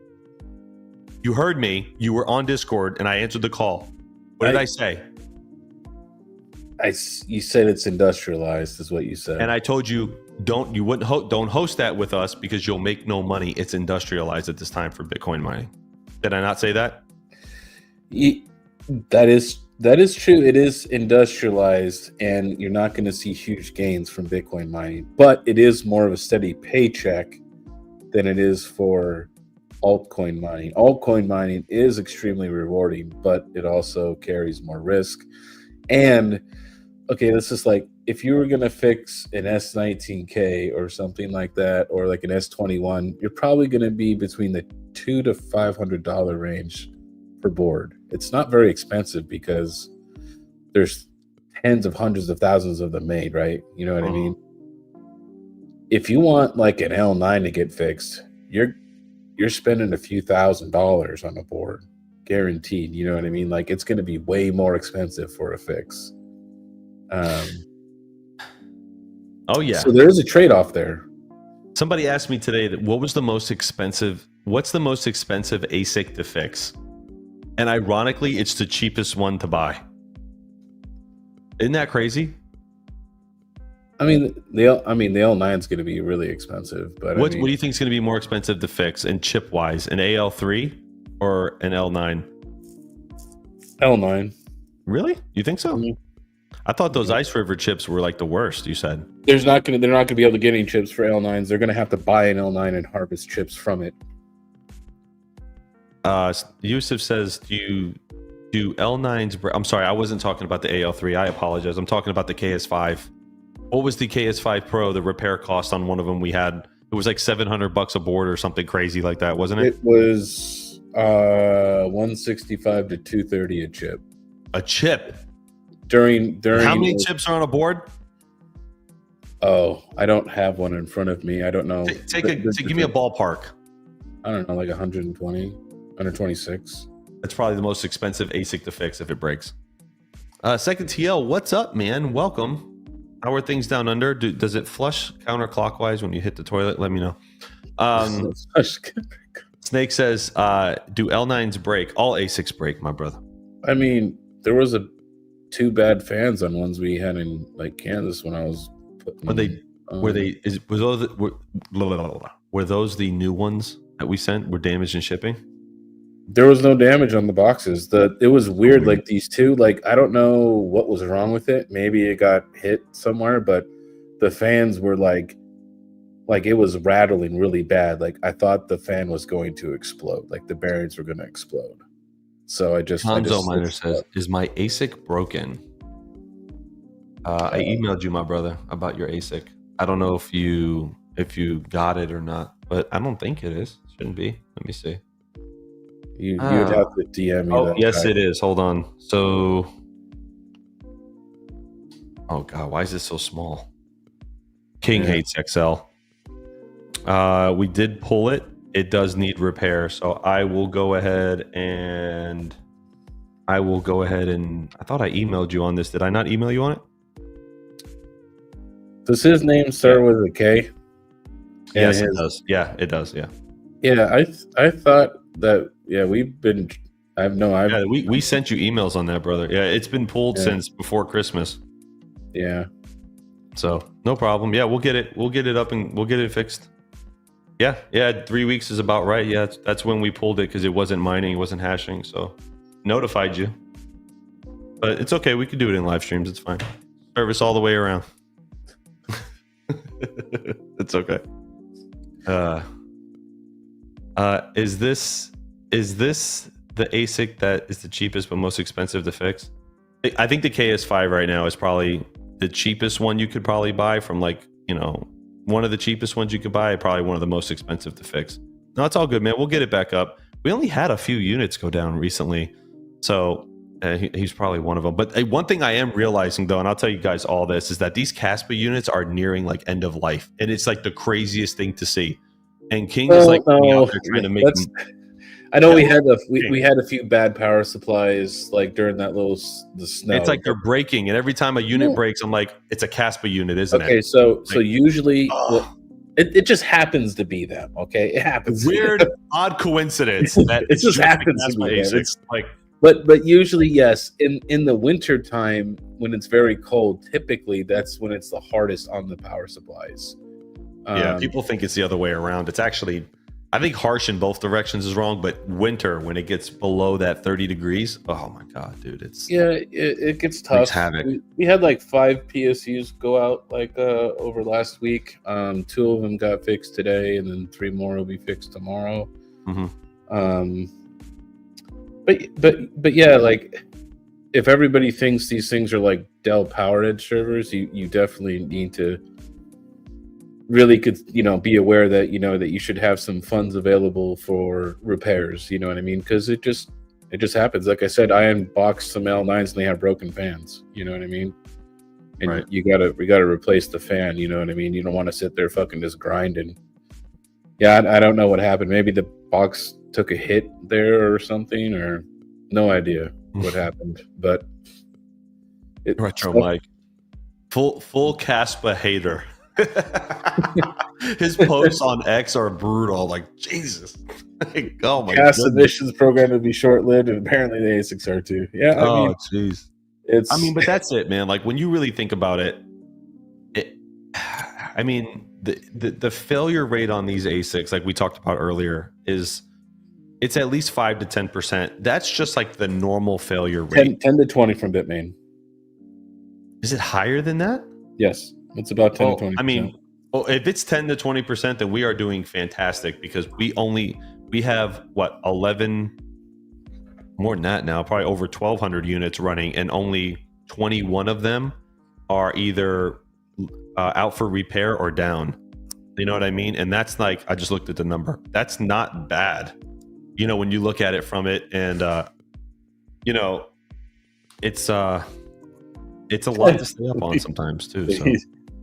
You heard me. You were on Discord, and I answered the call. What did I say? You said it's industrialized, is what you said. And I told you don't host that with us because you'll make no money. It's industrialized at this time for Bitcoin mining. Did I not say that? That is true. It is industrialized, and you're not going to see huge gains from Bitcoin mining, but it is more of a steady paycheck than it is for altcoin mining. Altcoin mining is extremely rewarding, but it also carries more risk. And okay, this is like if you were going to fix an S19K or something like that, or like an S21, you're probably going to be between the $200 to $500 range per board. It's not very expensive because there's tens of hundreds of thousands of them made, right? You know what I mean? If you want like an L9 to get fixed, you're spending a few $1,000s on a board, guaranteed. You know what I mean? Like it's going to be way more expensive for a fix. Oh yeah. So there is a trade-off there. Somebody asked me today that what's the most expensive ASIC to fix? And ironically, it's the cheapest one to buy. Isn't that crazy? I mean, the L9 is going to be really expensive, but what do you think is going to be more expensive to fix and chip wise, an AL3 or an L9? L9. Really? You think so? Mm-hmm. I thought those Ice River chips were like the worst. You said they're not going to be able to get any chips for L9s. They're going to have to buy an L9 and harvest chips from it. Yusuf says, do L9s? I'm sorry, I wasn't talking about the AL3. I apologize. I'm talking about the KS5. What was the KS5 Pro? The repair cost on one of them we had, it was like $700 a board or something crazy like that, wasn't it? It was $165 to $230 a chip. A chip. During how many chips are on a board? Oh, I don't have one in front of me. I don't know. Give me a ballpark. I don't know, like 120, 126. That's probably the most expensive ASIC to fix if it breaks. Second TL, what's up, man? Welcome. How are things down under? Does it flush counterclockwise when you hit the toilet? Let me know. Snake says, do L9s break? All ASICs break, my brother. I mean, there was two bad fans on ones we had in like Kansas when I was putting were those the new ones that we sent were damaged in shipping? There was no damage on the boxes. It was weird. Like these two, like I don't know what was wrong with it. Maybe it got hit somewhere, but the fans were like it was rattling really bad. Like I thought the fan was going to explode. Like the bearings were going to explode. So Hanzo Miner says, "Is my ASIC broken?" I emailed you, my brother, about your ASIC. I don't know if you got it or not, but I don't think it is. Shouldn't be. Let me see. You'd have to DM me. Oh, yes, it is. Hold on. So, oh god, why is it so small? KiiNG hates XL. We did pull it. It does need repair, so I will go ahead and I thought I emailed you on this. Did I not email you on it? Does his name start with a K? Yes, it does. Yeah, it does. Yeah. Yeah, I thought that. Yeah, we sent you emails on that, brother. Yeah, it's been pulled since before Christmas. Yeah. So no problem. Yeah, we'll get it up and we'll get it fixed. Yeah. 3 weeks is about right. Yeah, that's when we pulled it because it wasn't mining, it wasn't hashing. So notified you. But it's okay. We could do it in live streams. It's fine. Service all the way around. It's okay. Is this the ASIC that is the cheapest but most expensive to fix? I think the KS5 right now is probably the cheapest one you could probably buy from one of the cheapest ones you could buy, probably one of the most expensive to fix. No, it's all good, man. We'll get it back up. We only had a few units go down recently, so he's probably one of them. But one thing I am realizing though, and I'll tell you guys all this, is that these Caspa units are nearing like end of life, and it's like the craziest thing to see. And KiiNG is like out there trying to make them. I know we had a few bad power supplies like during that the snow. It's like they're breaking, and every time a unit breaks, I'm like, it's a Caspa unit, isn't it? Okay, so usually it just happens to be them. Okay, it happens. Weird, odd coincidence that it just happens to be them. It's like, but usually yes, in the winter time when it's very cold, typically that's when it's the hardest on the power supplies. Yeah, people think it's the other way around. It's actually, I think harsh in both directions is wrong, but winter, when it gets below that 30 degrees, oh my God, dude, it gets tough. We had like 5 PSUs go out over last week. 2 of them got fixed today, and then 3 more will be fixed tomorrow. Mm-hmm. But yeah, like if everybody thinks these things are like Dell PowerEdge servers, you definitely need to really be aware that that you should have some funds available for repairs. You know what I mean? Because it just happens. Like I said, I unboxed some L9s and they have broken fans. You know what I mean? and Right. we gotta replace the fan. You know what I mean? You don't want to sit there fucking just grinding. Yeah, I don't know what happened. Maybe the box took a hit there or something, or no idea what happened. But Retro Mike, full Caspa hater. His posts on X are brutal. Like, Jesus. Like, oh my gas goodness. emissions program to be short lived, and apparently the ASICs are too. Yeah, I mean, Jeez. it's. I mean, but that's it, man. Like, when you really think about it, I mean, the failure rate on these ASICs, like we talked about earlier, it's at least 5 to 10%. That's just like the normal failure rate. 10 to 20 from Bitmain. Is it higher than that? Yes, it's about 10 to 20%. I mean, if it's 10 to 20%, then we are doing fantastic, because we have what, 11, more than that now, probably over 1,200 units running, and only 21 of them are either out for repair or down. You know what I mean? And that's like, I just looked at the number. That's not bad. You know, when you look at it from it, and you know, it's a lot to stay up on sometimes too. So.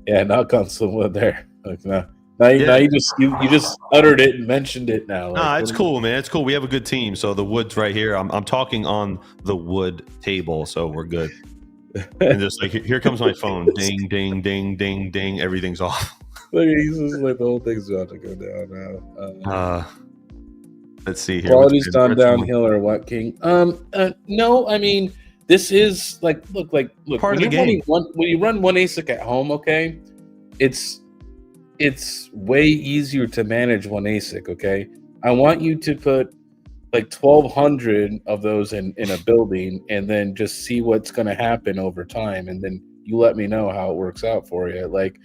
Yeah, knock on some wood there. Like, now you just uttered it and mentioned it now. Like, nah, it's cool, man. It's cool. We have a good team. So the wood's right here. I'm talking on the wood table, so we're good. And just like, here comes my phone. Ding, ding, ding, ding, ding. Everything's off. Look, he's just like, the whole thing's about to go down now. Let's see here. Quality's gone downhill or what, King? No, I mean, this is look. Part of the game. When you run one ASIC at home, okay, it's way easier to manage one ASIC. Okay, I want you to put like 1,200 of those in a building, and then just see what's going to happen over time, and then you let me know how it works out for you. Like,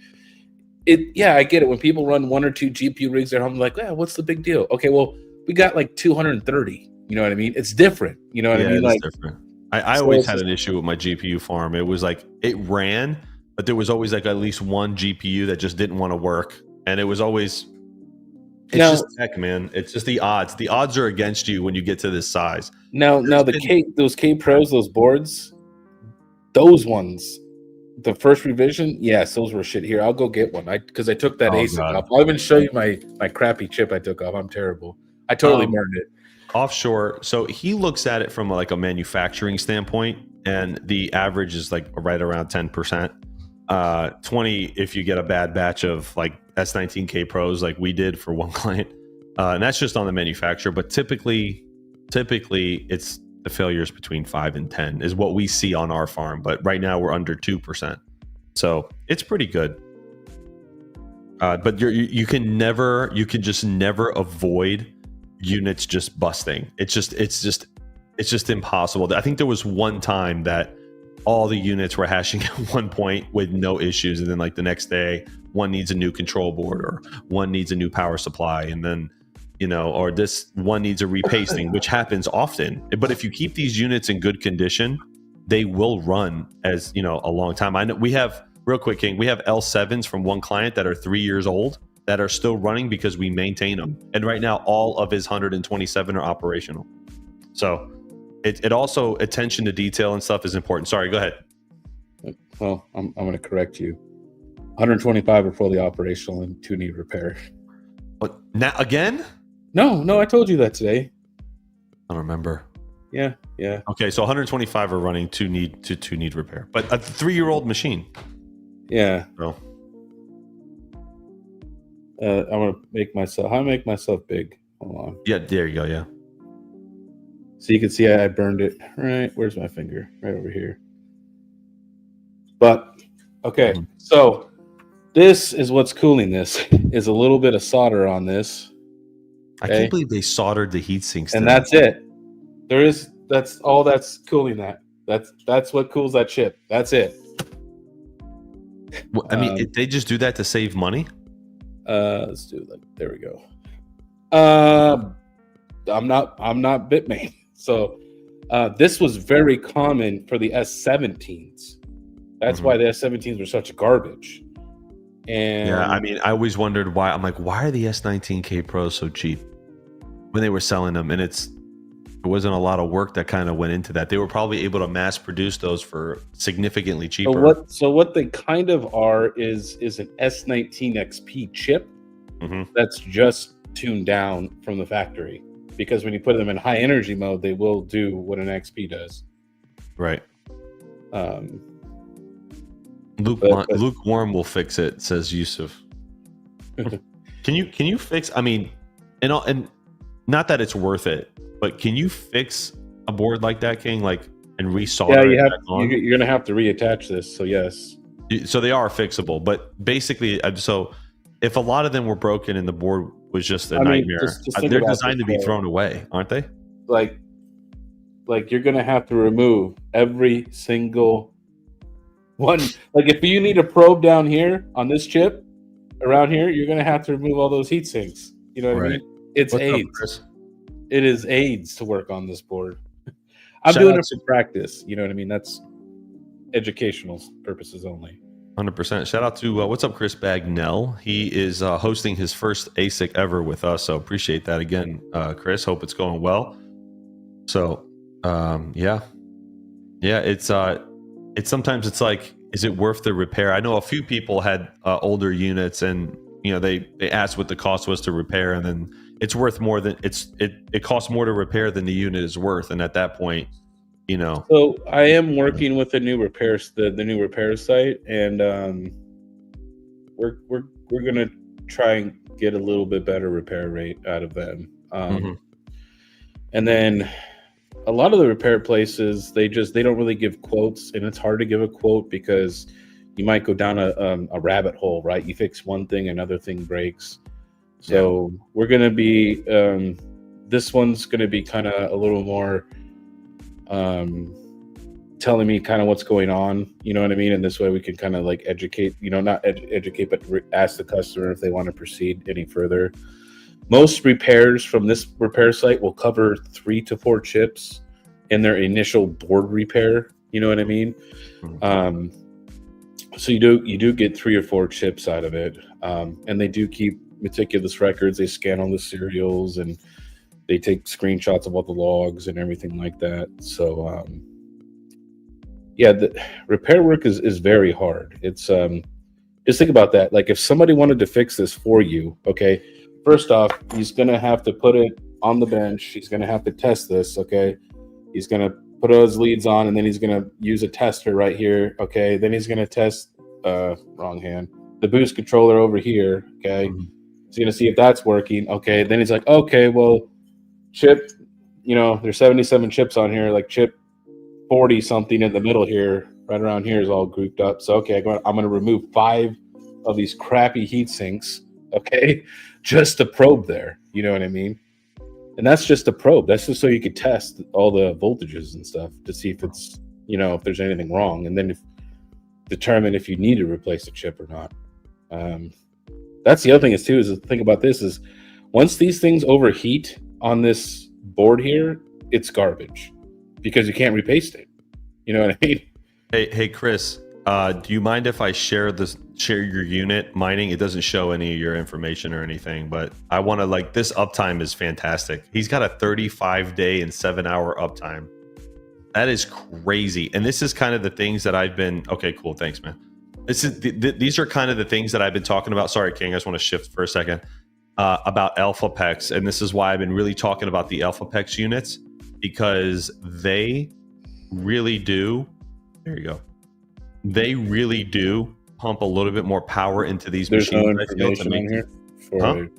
yeah, I get it. When people run 1 or 2 GPU rigs at home, like, yeah, what's the big deal? Okay, well, we got like 230. You know what I mean? It's different. You know what I mean? Like, different. I always had an issue with my GPU farm. It was like, it ran, but there was always like at least one GPU that just didn't want to work, and it was always. It's just tech, man. It's just the odds. The odds are against you when you get to this size. Now those K Pros, those boards, those ones, the first revision, yes, those were shit. Here, I'll go get one. Because I took that ASIC off. I'll even show you my crappy chip I took off. I'm terrible. I totally burned it. Offshore. So he looks at it from like a manufacturing standpoint, and the average is like right around 10%. 20 if you get a bad batch of like S19K Pros, like we did for one client, and that's just on the manufacturer. But typically it's the failures between 5 and 10 is what we see on our farm. But right now we're under 2%, so it's pretty good. But you can just never avoid units just busting. It's just impossible. I think there was one time that all the units were hashing at one point with no issues, and then like the next day one needs a new control board, or one needs a new power supply, and then or this one needs a repasting, which happens often. But if you keep these units in good condition, they will run as a long time. I know we have, real quick, King, we have L7s from one client that are 3 years old that are still running because we maintain them. And right now, all of his 127 are operational. So it also, attention to detail and stuff is important. Sorry, go ahead. Well, I'm going to correct you. 125 are fully operational and 2 need repair. But now again? No, I told you that today. I don't remember. Yeah. Okay, so 125 are running, 2 need repair. But a 3-year-old machine. Yeah. Oh. I'm gonna make myself big. Hold on. Yeah, there you go. Yeah. So you can see I burned it. Right. Where's my finger? Right over here. But okay, so this is what's cooling this is a little bit of solder on this. Okay? I can't believe they soldered the heat sinks. And that's it. That's all that's cooling that. That's what cools that chip. That's it. Well, I mean, they just do that to save money? Let's do that. There we go. I'm not Bitmain. So this was very common for the S17s. That's why the S17s were such garbage. And yeah, I mean, I always wondered why. I'm like, why are the S19K Pros so cheap when they were selling them? And it's there wasn't a lot of work that kind of went into that. They were probably able to mass produce those for significantly cheaper. So what they kind of are is an S19 XP chip that's just tuned down from the factory, because when you put them in high energy mode, they will do what an XP does. Right. Um, Lukewarm will fix it, says Yusuf. Can you fix? I mean, and not that it's worth it, but can you fix a board like that, King? Like, and resolder? Yeah, you're gonna have to reattach this. So yes. So they are fixable, but basically, so if a lot of them were broken and the board was just a nightmare, just they're designed to be thrown away, aren't they? Like you're gonna have to remove every single one. Like if you need a probe down here on this chip, around here, you're gonna have to remove all those heat sinks. You know what I mean? It's What's AIDS. up, Chris? It is AIDS to work on this board. I'm doing it for practice. You know what I mean? That's educational purposes only. 100%. Shout out to what's up, Chris Bagnell. He is hosting his first ASIC ever with us, so appreciate that again, Chris. Hope it's going well. So, yeah. It's sometimes it's like, is it worth the repair? I know a few people had older units, and they asked what the cost was to repair, and then it's worth more than it costs more to repair than the unit is worth, and at that point, So I am working with the new repair site, and we're gonna try and get a little bit better repair rate out of them. And then a lot of the repair places, they don't really give quotes, and it's hard to give a quote because you might go down a rabbit hole, right? You fix one thing, another thing breaks. So we're going to be, this one's going to be kind of a little more telling me kind of what's going on, you know what I mean? And this way we can kind of like educate, not educate, but ask the customer if they want to proceed any further. Most repairs from this repair site will cover 3 to 4 chips in their initial board repair. You know what I mean? So you do get 3 or 4 chips out of it, and they do keep meticulous records. They scan all the serials and they take screenshots of all the logs and everything like that. So the repair work is very hard. It's just think about that. Like if somebody wanted to fix this for you, okay, first off, he's gonna have to put it on the bench. He's gonna have to test this, okay. He's gonna put all his leads on, and then he's gonna use a tester right here, okay. Then he's gonna test wrong hand, the boost controller over here, okay. He's gonna see if that's working, okay. Then he's like, okay, well, chip, there's 77 chips on here, like chip 40 something in the middle here, right around here is all grouped up. So okay, I'm gonna remove 5 of these crappy heat sinks, okay, just to probe there. You know what I mean? And that's just a probe. That's just so you could test all the voltages and stuff to see if it's, if there's anything wrong, and then determine if you need to replace the chip or not. That's the other thing is the thing about this is once these things overheat on this board here, it's garbage because you can't repaste it. You know what I mean? Hey, Chris, do you mind if I share your unit mining? It doesn't show any of your information or anything, but I want to this uptime is fantastic. He's got a 35-day and 7-hour uptime. That is crazy. And this is kind of the things that I've been, okay, cool. Thanks, man. These are kind of the things that I've been talking about. Sorry, King, I just want to shift for a second about AlphaPEX. And this is why I've been really talking about the AlphaPEX units, because they really do, there you go. They really do pump a little bit more power into these machines. No information on here for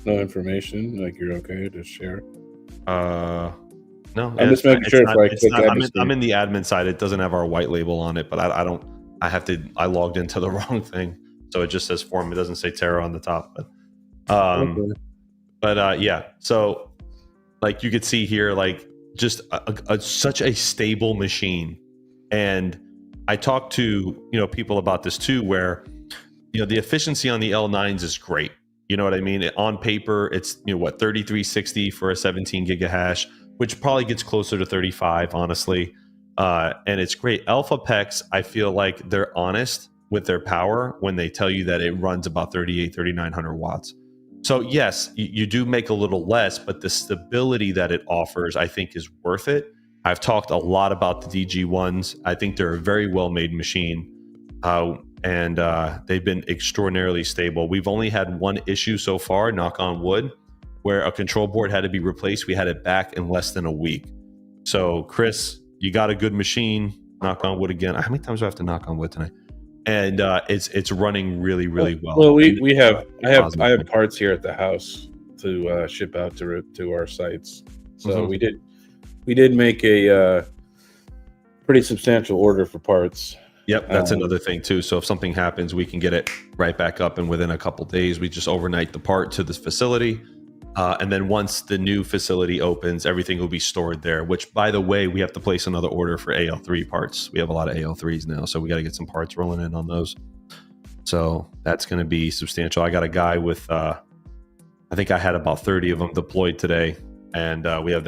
no information. Like you're okay to share. No, I'm just making sure. I'm in the admin side. It doesn't have our white label on it, but I don't. I logged into the wrong thing, so it just says form. It doesn't say Terra on the top. But yeah. So you could see here, just such a stable machine, and I talked to people about this too, where the efficiency on the L9s is great. You know what I mean? On paper, it's 3360 for a 17 gigahash, which probably gets closer to 35, honestly. And it's great. AlphaPEX, I feel like they're honest with their power when they tell you that it runs about 3,900 watts. So yes, you do make a little less, but the stability that it offers, I think, is worth it. I've talked a lot about the DG1s. I think they're a very well-made machine, and they've been extraordinarily stable. We've only had one issue so far, knock on wood, where a control board had to be replaced. We had it back in less than a week. So, Chris, you got a good machine. Knock on wood again. How many times do I have to knock on wood tonight? And it's running really, really well. Well, I have parts here at the house to ship out to our sites. So we did make a pretty substantial order for parts. Yep, that's another thing too. So if something happens, we can get it right back up, and within a couple days, we just overnight the part to this facility. And then once the new facility opens, everything will be stored there, which, by the way, we have to place another order for AL3 parts. We have a lot of AL3s now, so we got to get some parts rolling in on those. So that's going to be substantial. I got a guy with, I think I had about 30 of them deployed today. And we have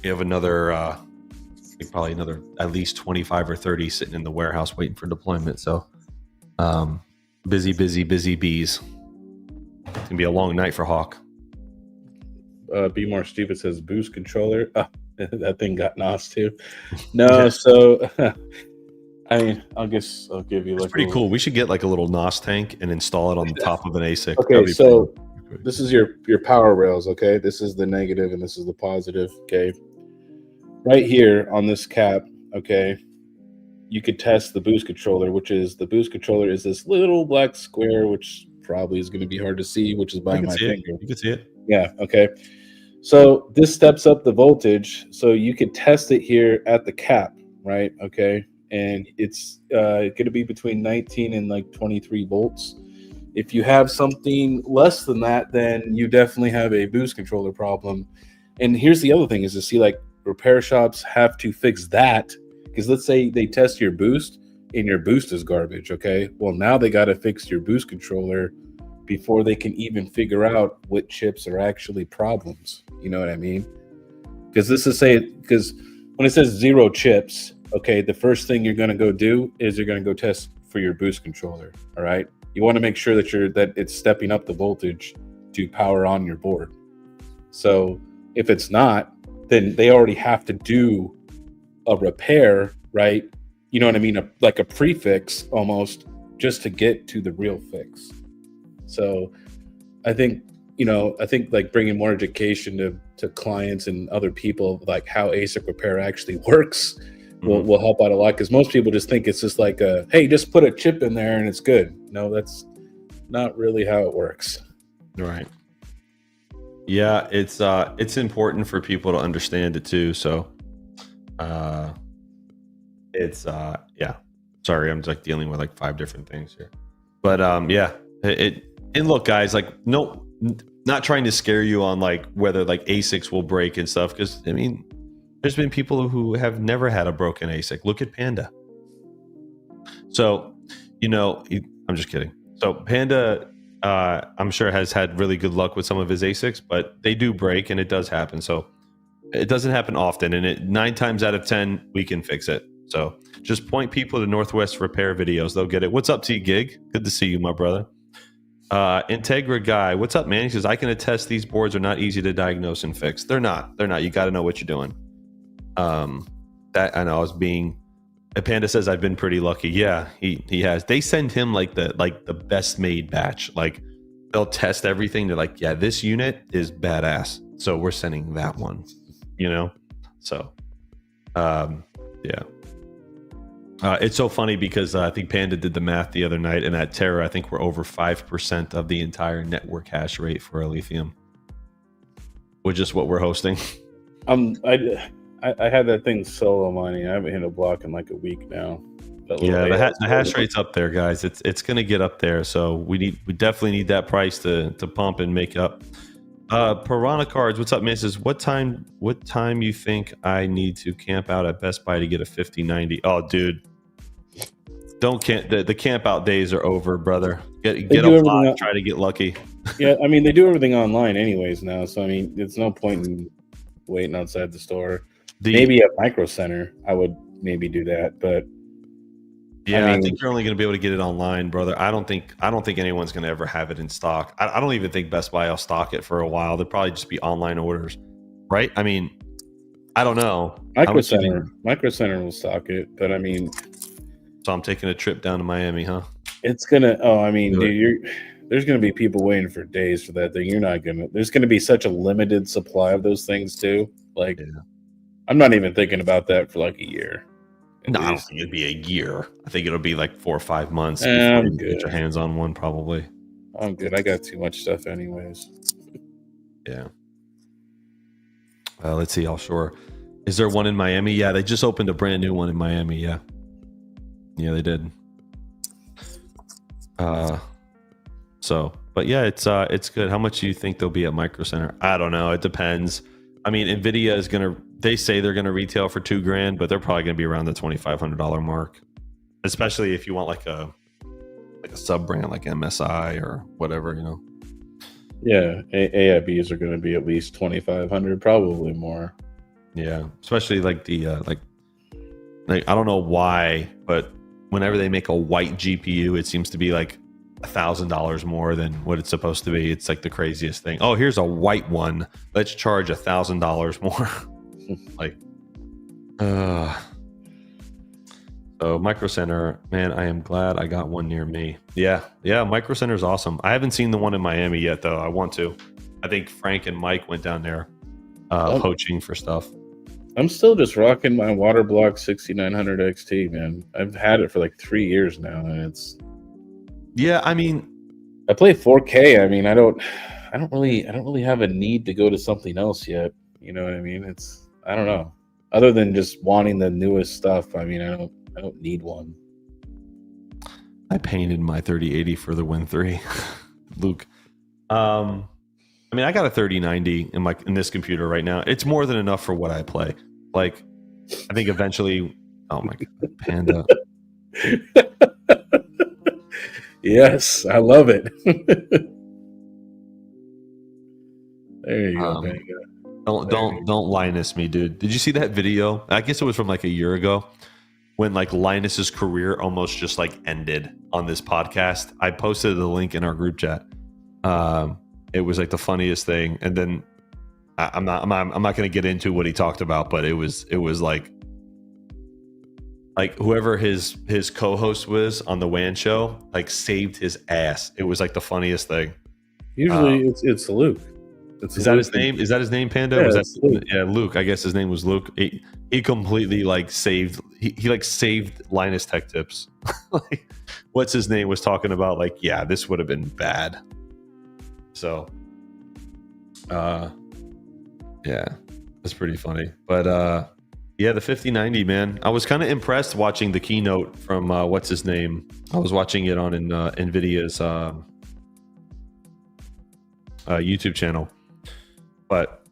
another, I think probably another at least 25 or 30 sitting in the warehouse waiting for deployment. So busy bees. It's going to be a long night for Hawk. Be More Stupid says boost controller. That thing got NOS too. No, so I mean, I'll give you. It's pretty cool. We should get like a little NOS tank and install it on the top of an ASIC. Okay, so this is your power rails. Okay, this is the negative and this is the positive. Okay, right here on this cap. Okay, you could test the boost controller, which is the boost controller is this little black square, which probably is going to be hard to see, which is by my finger. You can see it. Yeah. Okay. So this steps up the voltage, so you could test it here at the cap, right? Okay, and it's going to be between 19 and like 23 volts. If you have something less than that, then you definitely have a boost controller problem. And here's the other thing: is to see like repair shops have to fix that, because let's say they test your boost and your boost is garbage. Okay, well now they got to fix your boost controller before they can even figure out what chips are actually problems. You know what I mean? Because when it says 0 chips, okay, the first thing you're going to go do is you're going to go test for your boost controller. All right, you want to make sure that it's stepping up the voltage to power on your board. So if it's not, then they already have to do a repair, right? You know what I mean? Like a prefix almost, just to get to the real fix. So I think like bringing more education to clients and other people, like how ASIC repair actually works, will help out a lot. Because most people just think it's just like hey, just put a chip in there and it's good. No, that's not really how it works. Right. Yeah, it's important for people to understand it too. So yeah. Sorry, I'm like dealing with like 5 different things here. But yeah, and look, guys, like, no, not trying to scare you on like whether like ASICs will break and stuff, because I mean, there's been people who have never had a broken ASIC. Look at Panda. So, I'm just kidding. So Panda, I'm sure has had really good luck with some of his ASICs, but they do break and it does happen. So it doesn't happen often, and 9 times out of 10 we can fix it. So just point people to Northwest Repair videos; they'll get it. What's up, T-Gig? Good to see you, my brother. Integra Guy, what's up, man? He says, I can attest these boards are not easy to diagnose and fix. They're not. You got to know what you're doing. That I know I was being. Panda says I've been pretty lucky. Yeah, he has. They send him like the best made batch. Like they'll test everything. They're like, yeah, this unit is badass, so we're sending that one. So, yeah. It's so funny because I think Panda did the math the other night, and at Terra, I think we're over 5% of the entire network hash rate for Lithium, which is what we're hosting. I had that thing solo mining. I haven't hit a block in like a week now. Yeah, the hash rate's up there, guys. It's going to get up there, so we definitely need that price to pump and make up. Piranha Cards, what's up, man? Says, what time you think I need to camp out at Best Buy to get a 5090? Oh, dude, don't camp. The camp out days are over, brother. Get a lot. Try to get lucky. Yeah, I mean, they do everything online anyways now, so I mean, it's no point in waiting outside the store. Maybe at Micro Center, I would maybe do that, but Yeah, I mean, think you're only going to be able to get it online, brother. I don't think anyone's going to ever have it in stock. I don't even think Best Buy will stock it for a while. They'll probably just be online orders, right? I mean, I don't know. How much you think? Micro Center will stock it, but I mean, So I'm taking a trip down to Miami, huh? it's gonna. Oh, I mean, Do it. dude, there's gonna be people waiting for days for that thing. You're not gonna. There's gonna be such a limited supply of those things too. Like, Yeah. I'm not even thinking about that for like a year. at No, I don't least. think it'd be a year. I think it'll be like 4 or 5 months Eh, before I'm you get your good. hands on one, probably. I'm good. I got too much stuff, anyways. Yeah. Let's see, offshore. Is there one in Miami? Yeah, they just opened a brand new one in Miami. Yeah. Yeah, they did. But yeah, it's good. How much do you think they'll be at Micro Center? I don't know. It depends. I mean, Nvidia is they say they're gonna retail for $2,000, but they're probably gonna be around the $2,500 mark. Especially if you want like a sub brand like MSI or whatever, you know. Yeah, AIBs are going to be at least 2,500, probably more. Yeah, especially like the like I don't know why, but whenever they make a white GPU, it seems to be like $1,000 more than what it's supposed to be. It's like the craziest thing. Oh, here's a white one. Let's charge $1,000 more. Like, so Micro Center, man, I am glad I got one near me. Yeah, Micro Center is awesome. I haven't seen the one in Miami yet, though. I want to. I think Frank and Mike went down there poaching for stuff. I'm still just rocking my Waterblock 6900 XT, man. I've had it for like 3 years now, and it's. Yeah, I mean, I play 4K. I mean, I don't really have a need to go to something else yet. You know what I mean? I don't know. Other than just wanting the newest stuff, I mean, I don't need one. I painted my 3080 for the Win 3, Luke. I mean, I got a 3090 in this computer right now. It's more than enough for what I play. Like, I think eventually. Oh my god, Panda. Yes, I love it. There you go, Panda. Don't Linus me, dude. Did you see that video? I guess it was from like a year ago when like Linus's career almost just like ended on this podcast. I posted the link in our group chat. It was like the funniest thing, and then I'm not going to get into what he talked about, but it was like whoever his co-host was on the WAN show like saved his ass. It was like the funniest thing. Usually it's Luke. Is that his name? Is that his name, Panda? Yeah, Was that Luke. Yeah, Luke. I guess his name was Luke. He completely like saved. He like saved Linus Tech Tips. Like, what's his name was talking about? Like, yeah, this would have been bad. So, yeah, that's pretty funny. But yeah, the 5090, man. I was kind of impressed watching the keynote from what's his name. I was watching it on Nvidia's YouTube channel. But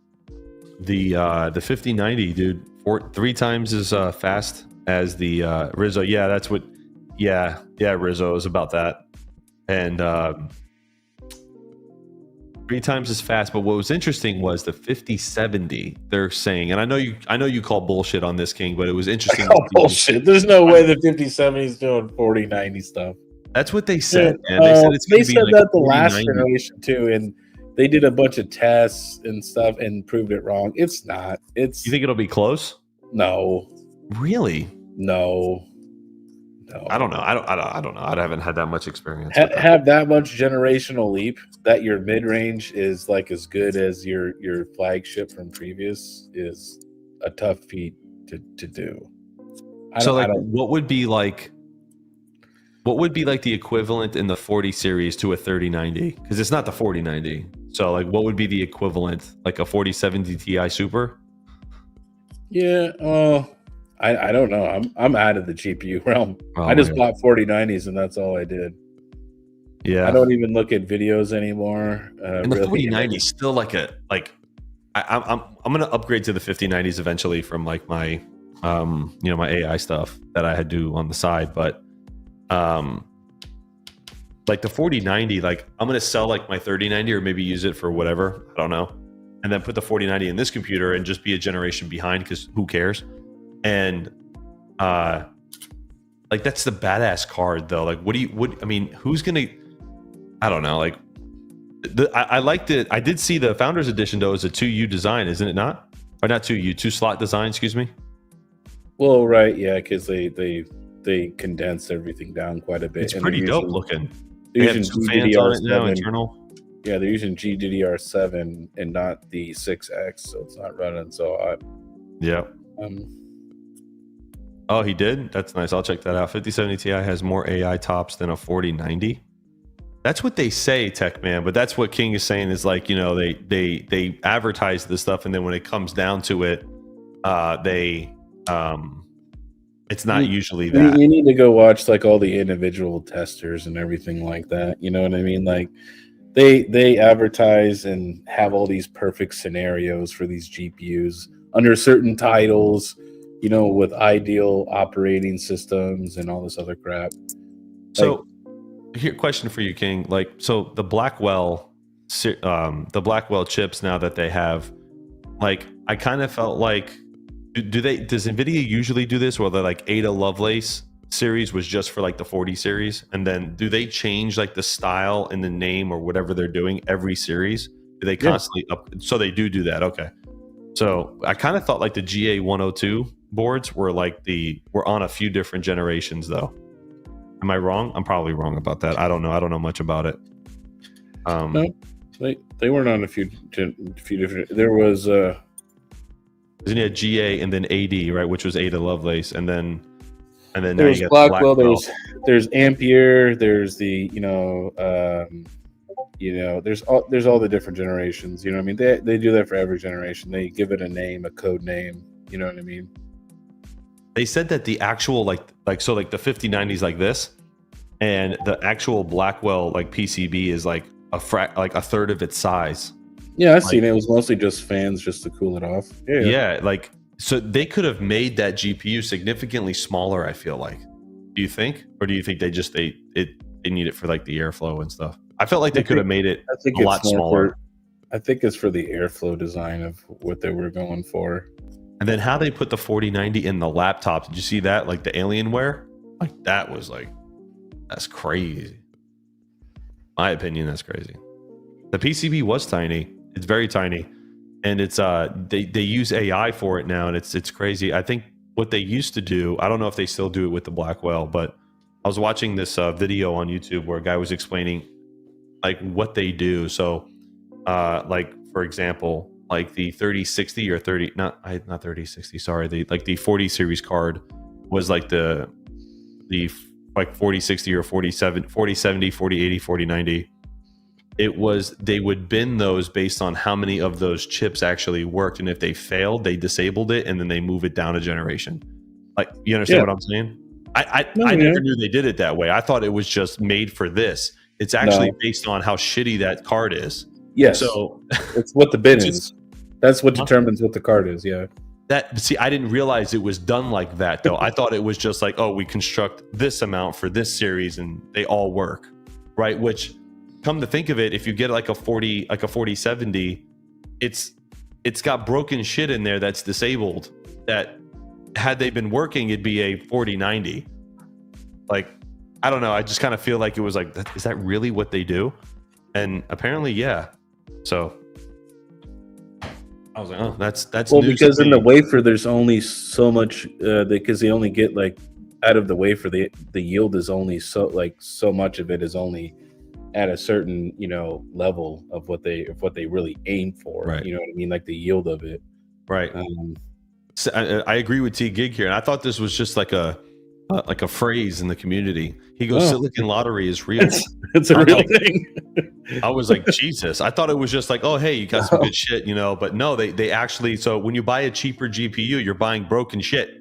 the 5090, dude, 3 times as fast as the Rizzo. Yeah, that's what. Yeah, Rizzo is about that, and 3 times as fast. But what was interesting was the 5070. They're saying, and I know you call bullshit on this, King, but it was interesting. Oh, bullshit! There's no way the 5070 is doing 4090 stuff. That's what they said. And they said it's. They said like that the last 4090. generation too, and they did a bunch of tests and stuff and proved it wrong. It's not. It's. You think it'll be close? No. Really? No. I don't know. I don't know. I haven't had that much experience. Have that much generational leap that your mid range is like as good as your flagship from previous is a tough feat to do. What would be like the equivalent in the 40 series to a 3090? Because it's not the 4090. So like, what would be the equivalent? Like a 4070 Ti Super? Yeah. I don't know. I'm out of the GPU realm. Oh, I just bought 4090s and that's all I did. Yeah. I don't even look at videos anymore. And the 4090 is still like I'm gonna upgrade to the 5090s eventually from like my my AI stuff that I had to do on the side, but like the 4090, like I'm gonna sell like my 3090 or maybe use it for whatever, I don't know, and then put the 4090 in this computer and just be a generation behind because who cares? And like that's the badass card though. Like what I mean, who's gonna, I don't know, like I liked it. I did see the Founders Edition though is a 2U design, isn't it not? Or not 2U, 2-slot design, excuse me. Well, right, yeah, because they condensed everything down quite a bit. It's pretty dope looking. They're They have using 2 fans on it now, GDDR7. internal. Yeah, they're using GDDR7 and not the 6X, so it's not running so hot. Yeah. Um, Oh, he did? That's nice. I'll check that out. 5070 Ti has more AI tops than a 4090. That's what they say, Tech Man, but that's what KiiNG is saying is like, you know, they advertise this stuff, and then when it comes down to it, it's not usually that. You need to go watch like all the individual testers and everything like that. You know what I mean? Like they advertise and have all these perfect scenarios for these GPUs under certain titles, you know, with ideal operating systems and all this other crap. So here, question for you, KiiNG. Like, so the Blackwell chips now that they have, like, I kind of felt like, does NVIDIA usually do this, where the like Ada Lovelace series was just for like the 40 series, and then do they change like the style and the name or whatever they're doing every series? Do they constantly so they do that? Okay. So I kind of thought like the GA 102 boards were on a few different generations though. Am I wrong? I'm probably wrong about that. I don't know much about it. No, they weren't on a few different. There was isn't it GA and then AD, right, which was Ada Lovelace, and then now you got Blackwell. There's Ampere. There's the there's all the different generations. You know what I mean? They do that for every generation. They give it a name, a code name. You know what I mean? They said that the actual like the 5090s like this, and the actual Blackwell like PCB is like a third of its size. Yeah, I've seen it. It was mostly just fans just to cool it off. Yeah, like, so they could have made that GPU significantly smaller, I feel like. Do you think? Or do you think they need it for like the airflow and stuff? I felt like they could have made it a lot smaller. I think it's for the airflow design of what they were going for. And then how they put the 4090 in the laptop. Did you see that? Like the Alienware? Like that was like, that's crazy. My opinion, that's crazy. The PCB was tiny. It's very tiny. And it's they use AI for it now, and it's crazy. I think what they used to do, I don't know if they still do it with the Blackwell, but I was watching this video on YouTube where a guy was explaining like what they do. So like for example, like the 3060 or 3060, sorry, the 40 series card was like the like 4060 or 4070, 4080, 4090. It was, they would bin those based on how many of those chips actually worked, and if they failed, they disabled it, and then they move it down a generation. Like, you understand what I'm saying? I never knew they did it that way. I thought it was just made for this. It's actually based on how shitty that card is. Yes. So it's what the bin is. That's what determines what the card is. Yeah. See, I didn't realize it was done like that though. I thought it was just like, oh, we construct this amount for this series and they all work, right? Which, come to think of it, if you get like a 4070, it's got broken shit in there that's disabled, that had they been working, it'd be a 4090. Like, I don't know. I just kind of feel like it was like, is that really what they do? And apparently, yeah. So I was like, oh, that's well, because in the wafer, there's only so much because they only get like out of the wafer, the yield is only so much of it is only at a certain, level of what they really aim for. Right. You know what I mean? Like the yield of it. Right. So I agree with T-Gig here. And I thought this was just like a phrase in the community. He goes, Silicon Lottery is real. It's a real thing. I was like, Jesus. I thought it was just like, oh, hey, you got some good shit, but no, they actually, so when you buy a cheaper GPU, you're buying broken shit.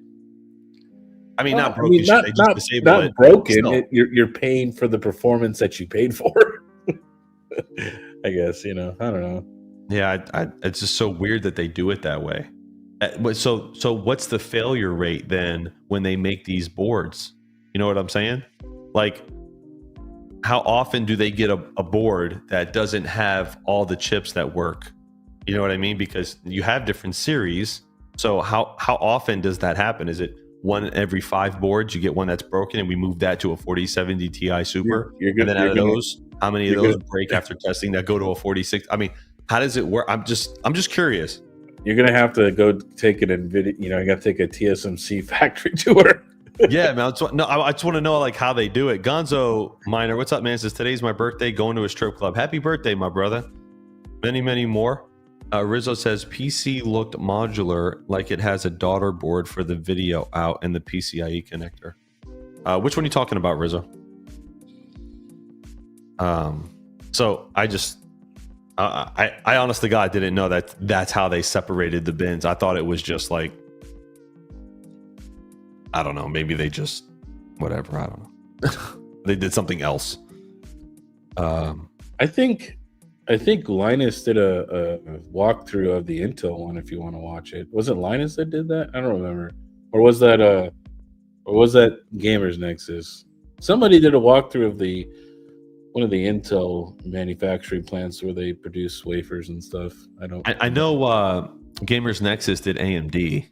I mean, not broken shit. They just disable it. Not broken. You're paying for the performance that you paid for. I guess, I don't know. Yeah, it's just so weird that they do it that way. So what's the failure rate then when they make these boards? You know what I'm saying? Like, how often do they get a board that doesn't have all the chips that work? You know what I mean? Because you have different series. So how often does that happen? Is it one every 5 boards, you get one that's broken, and we move that to a 4070 Ti Super. You're And then out of gonna, those, how many of those break after testing that go to a 46? I mean, how does it work? I'm just curious. You're gonna have to go take an NVIDIA. You got to take a TSMC factory tour. Yeah, man. I just want to know like how they do it. Gonzo Miner, what's up, man? Says today's my birthday. Going to a strip club. Happy birthday, my brother. Many, many more. Rizzo says PC looked modular, like it has a daughter board for the video out and the PCIe connector. Which one are you talking about, Rizzo? So I honest to God didn't know that's how they separated the bins. I thought it was just like, I don't know, maybe they just whatever. I don't know. They did something else. I think Linus did a walkthrough of the Intel one. If you want to watch it, was it Linus that did that? I don't remember, or was that Gamers Nexus? Somebody did a walkthrough of one of the Intel manufacturing plants where they produce wafers and stuff. I know Gamers Nexus did AMD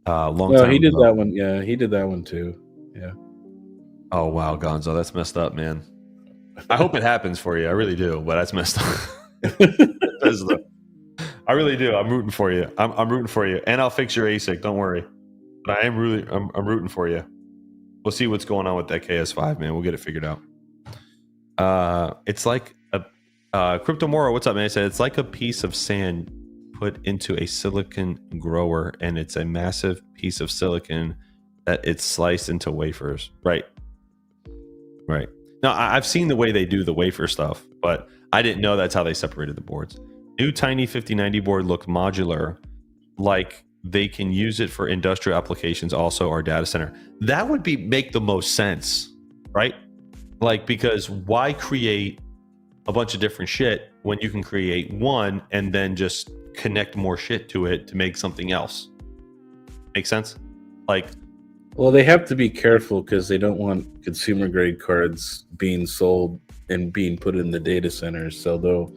long no, time he did ago. that one. Yeah, he did that one too. Yeah. Oh wow, Gonzo, that's messed up, man. I hope it happens for you. I really do, but that's messed up. I really do. I'm rooting for you. I'm rooting for you, and I'll fix your ASIC. Don't worry. But I'm rooting for you. We'll see what's going on with that KS5, man. We'll get it figured out. It's like a Crypto Moro. What's up, man? I said it's like a piece of sand put into a silicon grower, and it's a massive piece of silicon that it's sliced into wafers. Right. Now, I've seen the way they do the wafer stuff, but I didn't know that's how they separated the boards. New tiny 5090 board looked modular, like they can use it for industrial applications, also our data center. That would make the most sense, right? Like, because why create a bunch of different shit when you can create one and then just connect more shit to it to make something else? Make sense? Like, well, they have to be careful because they don't want consumer grade cards being sold and being put in the data centers. So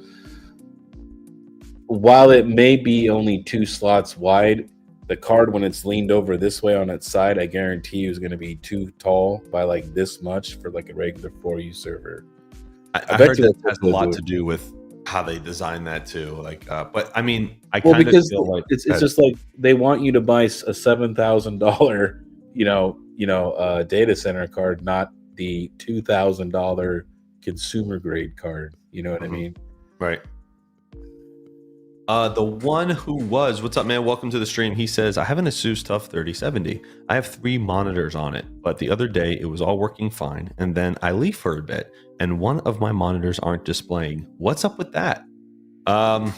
while it may be only 2 slots wide, the card, when it's leaned over this way on its side, I guarantee you is going to be too tall by like this much for like a regular 4U server. I heard that has a lot to do with how they design that too. Like, but I mean, because feel like it's just like they want you to buy a $7,000, data center card, not the $2,000 consumer grade card. You know what I mean? Right. The one who was, what's up, man? Welcome to the stream. He says, I have an Asus TUF 3070. I have 3 monitors on it, but the other day it was all working fine, and then I leave for a bit, and one of my monitors aren't displaying. What's up with that? I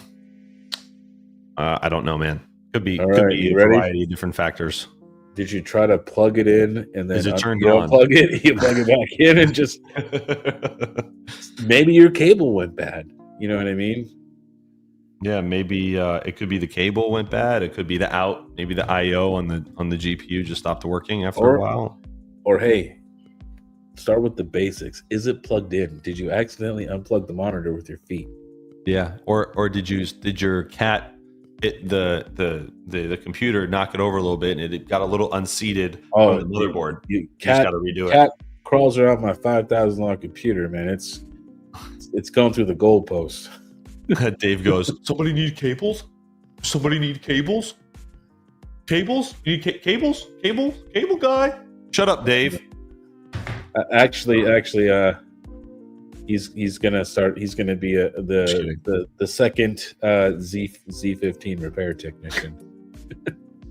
don't know, man. Could be a variety of different factors. Did you try to plug it in and then is it turned on? Plug it back in, and just maybe your cable went bad. You know what I mean? Yeah, maybe it could be the cable went bad. It could be the out. Maybe the I/O on the GPU just stopped working after a while. Or hey, start with the basics. Is it plugged in? Did you accidentally unplug the monitor with your feet? Yeah. Or did your cat hit the computer, knock it over a little bit, and it got a little unseated on the motherboard? You just got to redo it. Cat crawls around my $5,000 computer, man. It's going through the goalpost. Dave goes, somebody need cables? Somebody need cables? Cables? You need cables? Cable guy? Shut up, Dave. Actually, he's gonna start. He's gonna be the second Z15 repair technician.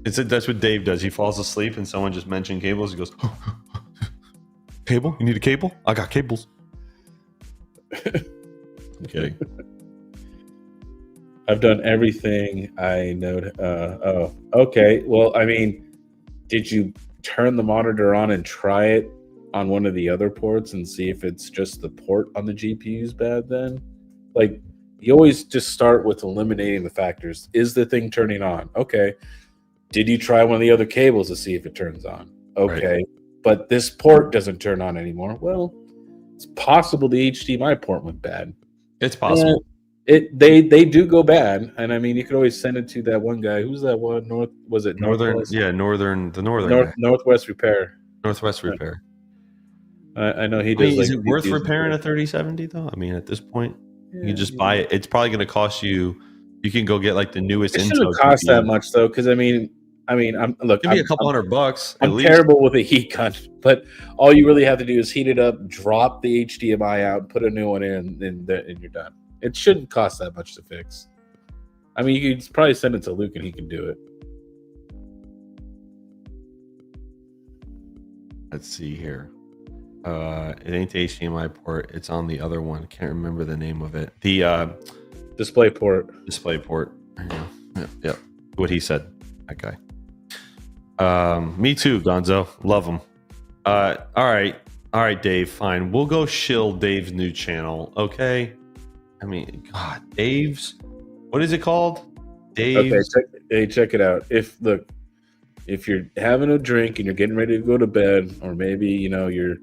That's what Dave does. He falls asleep and someone just mentioned cables. He goes, cable? You need a cable? I got cables. I'm kidding. I've done everything I know. Okay. Well, I mean, did you turn the monitor on and try it on one of the other ports and see if it's just the port on the GPU is bad then? Like, you always just start with eliminating the factors. Is the thing turning on? Okay. Did you try one of the other cables to see if it turns on? Okay. Right. But this port doesn't turn on anymore. Well, it's possible the HDMI port went bad. It's possible. They do go bad, and I mean you could always send it to that one guy. Who's that one? Was it Northern, Northwest? yeah, the northern guy, Northwest Repair. Northwest Repair. I know he I does. mean, is Like it worth repairing a 3070 though? I mean, at this point, you can just buy it. It's probably going to cost you. You can go get like the newest It Intel shouldn't cost GPU. that much though, because I mean, look, It'd be a couple $100 at I'm least. terrible with a heat gun, but all you really have to do is heat it up, drop the HDMI out, put a new one in, and you're done. It shouldn't cost that much to fix. I mean, you could probably send it to Luke and he can do it. Let's see here. It ain't the HDMI port. It's on the other one. Can't remember the name of it. The display port. Display port. Yep. What he said. That guy. Me too, Gonzo. Love him. All right, Dave. Fine. We'll go shill Dave's new channel. Okay. I mean, God, Dave's. What is it called? Dave's. Okay, check it out. If you're having a drink and you're getting ready to go to bed, or maybe you're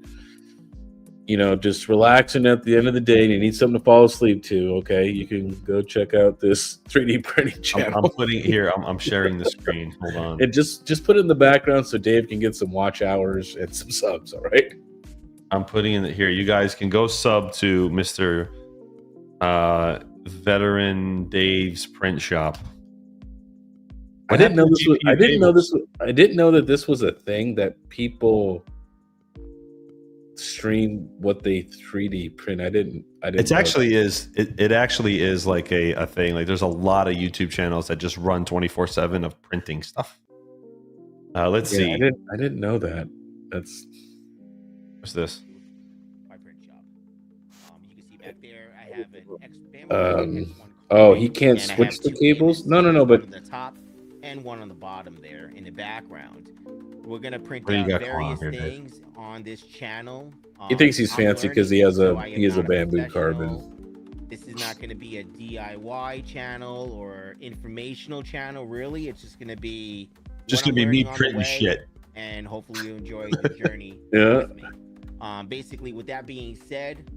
just relaxing at the end of the day and you need something to fall asleep to, okay, you can go check out this 3D printing channel. I'm putting it here. I'm sharing the screen. Hold on. And just put it in the background so Dave can get some watch hours and some subs. All right. I'm putting it here. You guys can go sub to Mr. Veteran Dave's print shop. I didn't know that this was a thing that people stream what they 3D print. I didn't. It actually is like a thing. Like there's a lot of YouTube channels that just run 24/7 of printing stuff. Let's see. I didn't know that. What's this? My print shop. You can see back there. I have an he can't switch the cables. No. But the top and one on the bottom there in the background. We're gonna print out various things on this channel. He thinks he's fancy because he has a bamboo carbon. This is not gonna be a DIY channel or informational channel. Really, it's just gonna be me printing shit. And hopefully you enjoy the journey. Yeah. With me. Basically, with that being said,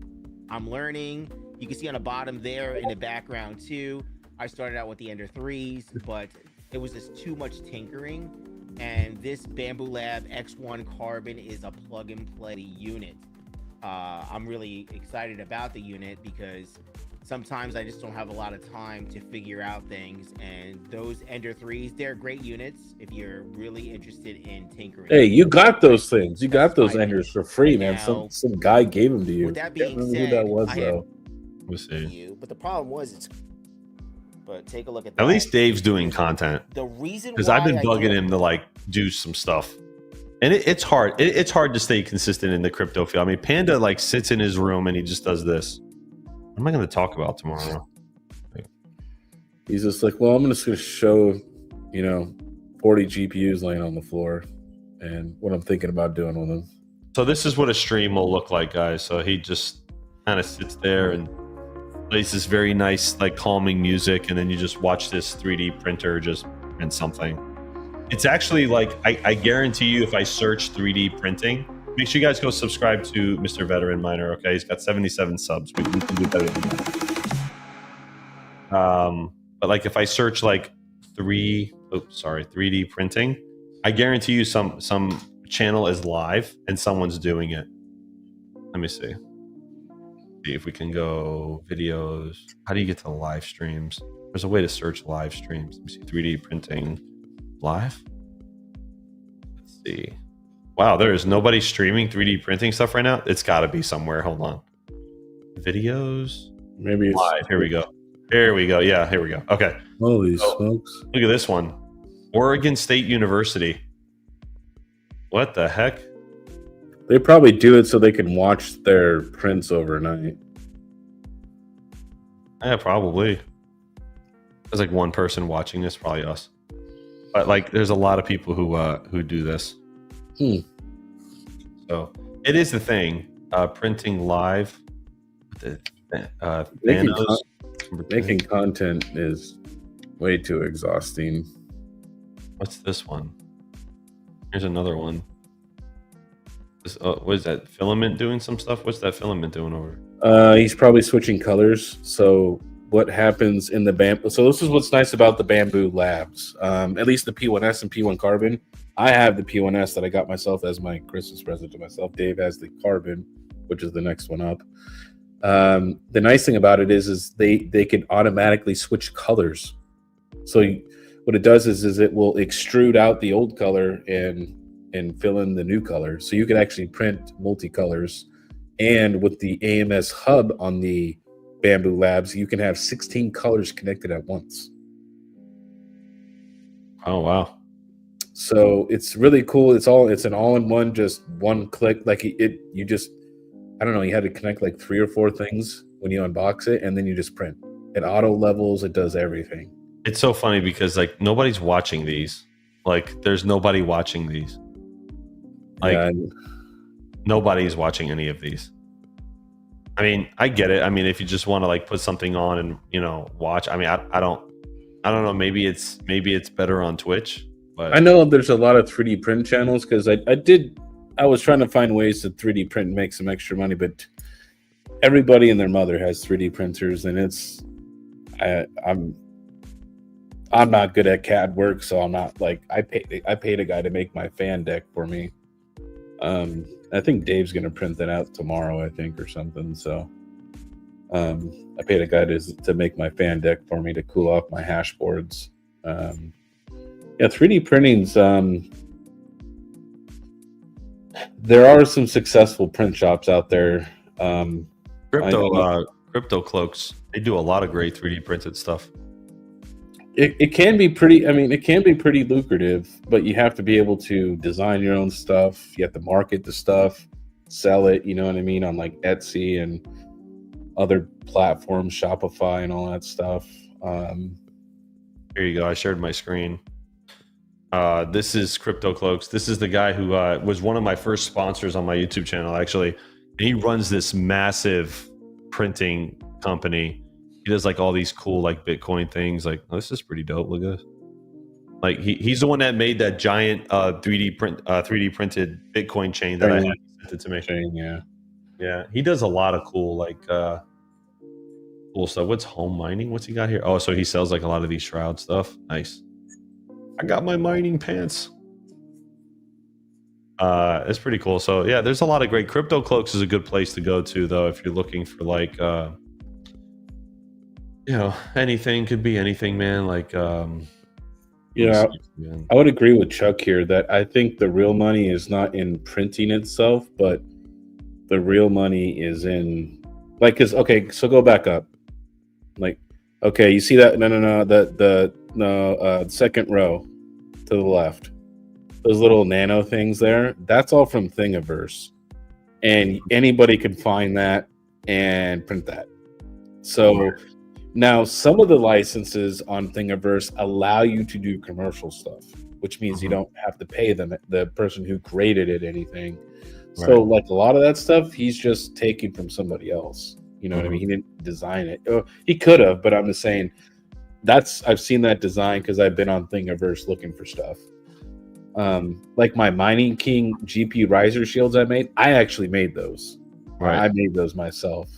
I'm learning. You can see on the bottom there in the background too. I started out with the Ender 3s, but it was just too much tinkering. And this Bamboo Lab X1 Carbon is a plug and play unit. I'm really excited about the unit because sometimes I just don't have a lot of time to figure out things. And those Ender 3s, they're great units if you're really interested in tinkering. Hey, you got those things. You got those Enders for free, man. Now, some guy gave them to you. With that being said, who that was, though. We'll see. But the problem was but take a look at that. At least Dave's doing content. The reason because I've been bugging him to like do some stuff, and it's hard. It's hard to stay consistent in the crypto field. I mean, Panda like sits in his room and he just does this. What am I going to talk about tomorrow? He's just like, well, I'm just going to show 40 GPUs laying on the floor and what I'm thinking about doing with them. So this is what a stream will look like, guys. So he just kind of sits there and plays this very nice, like calming music, and then you just watch this 3D printer just print something. It's actually like I guarantee you, if I search 3D printing, make sure you guys go subscribe to Mr. Veteran Miner. Okay, he's got 77 subs. We can do better than that. But like if I search like 3D printing, I guarantee you some channel is live and someone's doing it. Let me see. See if we can go videos. How do you get to live streams? There's a way to search live streams. Let me see. 3D printing live. Let's see. Wow, there is nobody streaming 3D printing stuff right now. It's got to be somewhere. Hold on. Videos. Maybe it's live. Here we go. Yeah, here we go. Okay. Holy smokes. Look at this one. Oregon State University. What the heck? They probably do it so they can watch their prints overnight. Yeah, probably. There's like one person watching this, probably us. But like, there's a lot of people who do this. So it is the thing. Printing live. Making content is way too exhausting. What's this one? Here's another one. What is that? Filament doing some stuff? What's that filament doing over? He's probably switching colors. So what happens in the bamboo. So this is what's nice about the bamboo labs. At least the P1S and P1 carbon. I have the P1S that I got myself as my Christmas present to myself. Dave has the carbon, which is the next one up. The nice thing about it is they can automatically switch colors. So what it does is it will extrude out the old color and fill in the new color. So you can actually print multicolors. And with the AMS hub on the Bamboo Labs, you can have 16 colors connected at once. Oh wow! So it's really cool. It's an all-in-one, just one click. Like you just, I don't know. You had to connect like 3 or 4 things when you unbox it, and then you just print. It auto levels. It does everything. It's so funny because like nobody's watching these. Like there's nobody watching these. Like Yeah, nobody's watching any of these. I mean, I get it. I mean, if you just want to like put something on and watch. I mean, I don't know. Maybe it's better on Twitch. But I know there's a lot of 3D print channels because I was trying to find ways to 3D print and make some extra money, but everybody and their mother has 3D printers, and I'm not good at CAD work, so I'm not like I paid a guy to make my fan deck for me. I think Dave's gonna print that out tomorrow, I think, or something. So I paid a guy to make my fan deck for me to cool off my hash boards. Yeah, 3D printing's there are some successful print shops out there. Crypto Cloaks, they do a lot of great 3D printed stuff. It can be pretty. I mean, it can be pretty lucrative, but you have to be able to design your own stuff. You have to market the stuff, sell it. You know what I mean, on like Etsy and other platforms, Shopify, and all that stuff. Here you go. I shared my screen. This is Crypto Cloaks. This is the guy who was one of my first sponsors on my YouTube channel, actually. And he runs this massive printing company. He does like all these cool like Bitcoin things. Like, oh, this is pretty dope. Look at this. Like he's the one that made that giant 3D printed Bitcoin chain that I had sent it to me. Chain, yeah. Yeah, he does a lot of cool like cool stuff. What's home mining? What's he got here? Oh, so he sells like a lot of these shroud stuff. Nice. I got my mining pants. It's pretty cool. So yeah, there's a lot of great. Crypto Cloaks is a good place to go to though if you're looking for like anything. Could be anything, man. Like yeah, I would agree with Chuck here that I think the real money is not in printing itself, but the real money is in like, cause okay, so go back up. Like, okay, you see that? No, the second row to the left. Those little nano things there, that's all from Thingiverse. And anybody can find that and print that. So now some of the licenses on Thingiverse allow you to do commercial stuff, which means you don't have to pay them, the person who created it, anything. So like a lot of that stuff, he's just taking from somebody else. You know what I mean? He didn't design it. He could have, but I'm just saying I've seen that design because I've been on Thingiverse looking for stuff. Like my Mining King GP riser shields I made, I actually made those. Right. I made those myself.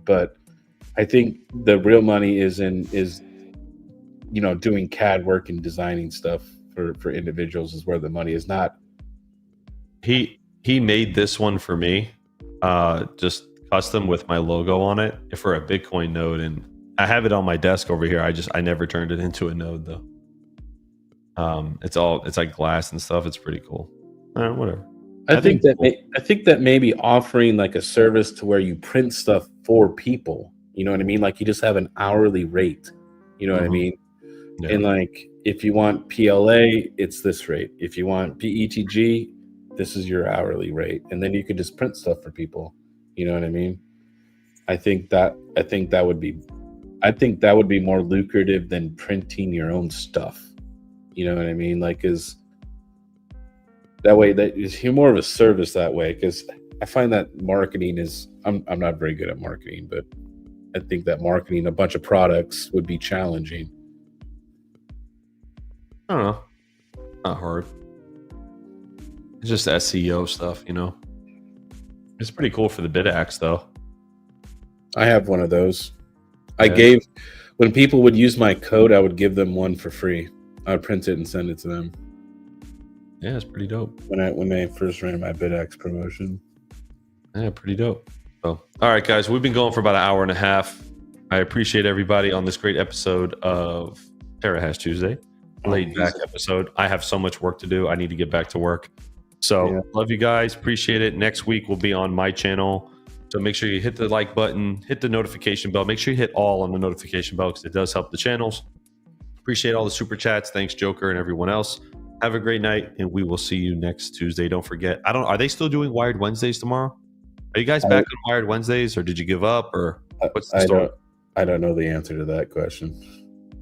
But I think the real money is doing CAD work and designing stuff for individuals is where the money is not. He made this one for me, just custom with my logo on it for a Bitcoin node, and I have it on my desk over here. I never turned it into a node though. It's like glass and stuff. It's pretty cool. Whatever. I think that maybe offering like a service to where you print stuff for people. You know what I mean? Like you just have an hourly rate. You know what I mean? Yeah. And like if you want PLA, it's this rate. If you want PETG, this is your hourly rate, and then you could just print stuff for people. You know what I mean? I think that would be more lucrative than printing your own stuff. You know what I mean? Like, is that way that is more of a service that way? Because I find that marketing is I'm not very good at marketing, but I think that marketing a bunch of products would be challenging. I don't know. Not hard. It's just SEO stuff, you know. It's pretty cool for the BitAxe though. I have one of those. When people would use my code, I would give them one for free. I would print it and send it to them. Yeah, it's pretty dope. When they first ran my BitX promotion. Yeah, pretty dope. So, all right, guys, we've been going for about an hour and a half. I appreciate everybody on this great episode of Terrahash Tuesday, laid back episode. I have so much work to do. I need to get back to work. So love you guys. Appreciate it. Next week will be on my channel. So make sure you hit the like button, hit the notification bell. Make sure you hit all on the notification bell because it does help the channels. Appreciate all the super chats. Thanks, Joker, and everyone else. Have a great night, and we will see you next Tuesday. Don't forget. Are they still doing Wired Wednesdays tomorrow? Are you guys back on Wired Wednesdays, or did you give up, or what's the story? I don't know the answer to that question.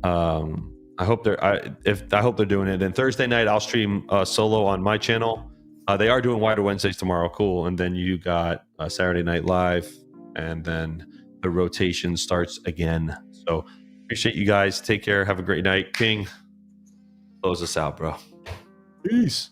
I hope they're doing it. And Thursday night, I'll stream solo on my channel. They are doing Wider Wednesdays tomorrow. Cool. And then you got Saturday Night Live, and then the rotation starts again. So appreciate you guys. Take care. Have a great night. KiiNG, close us out, bro. Peace.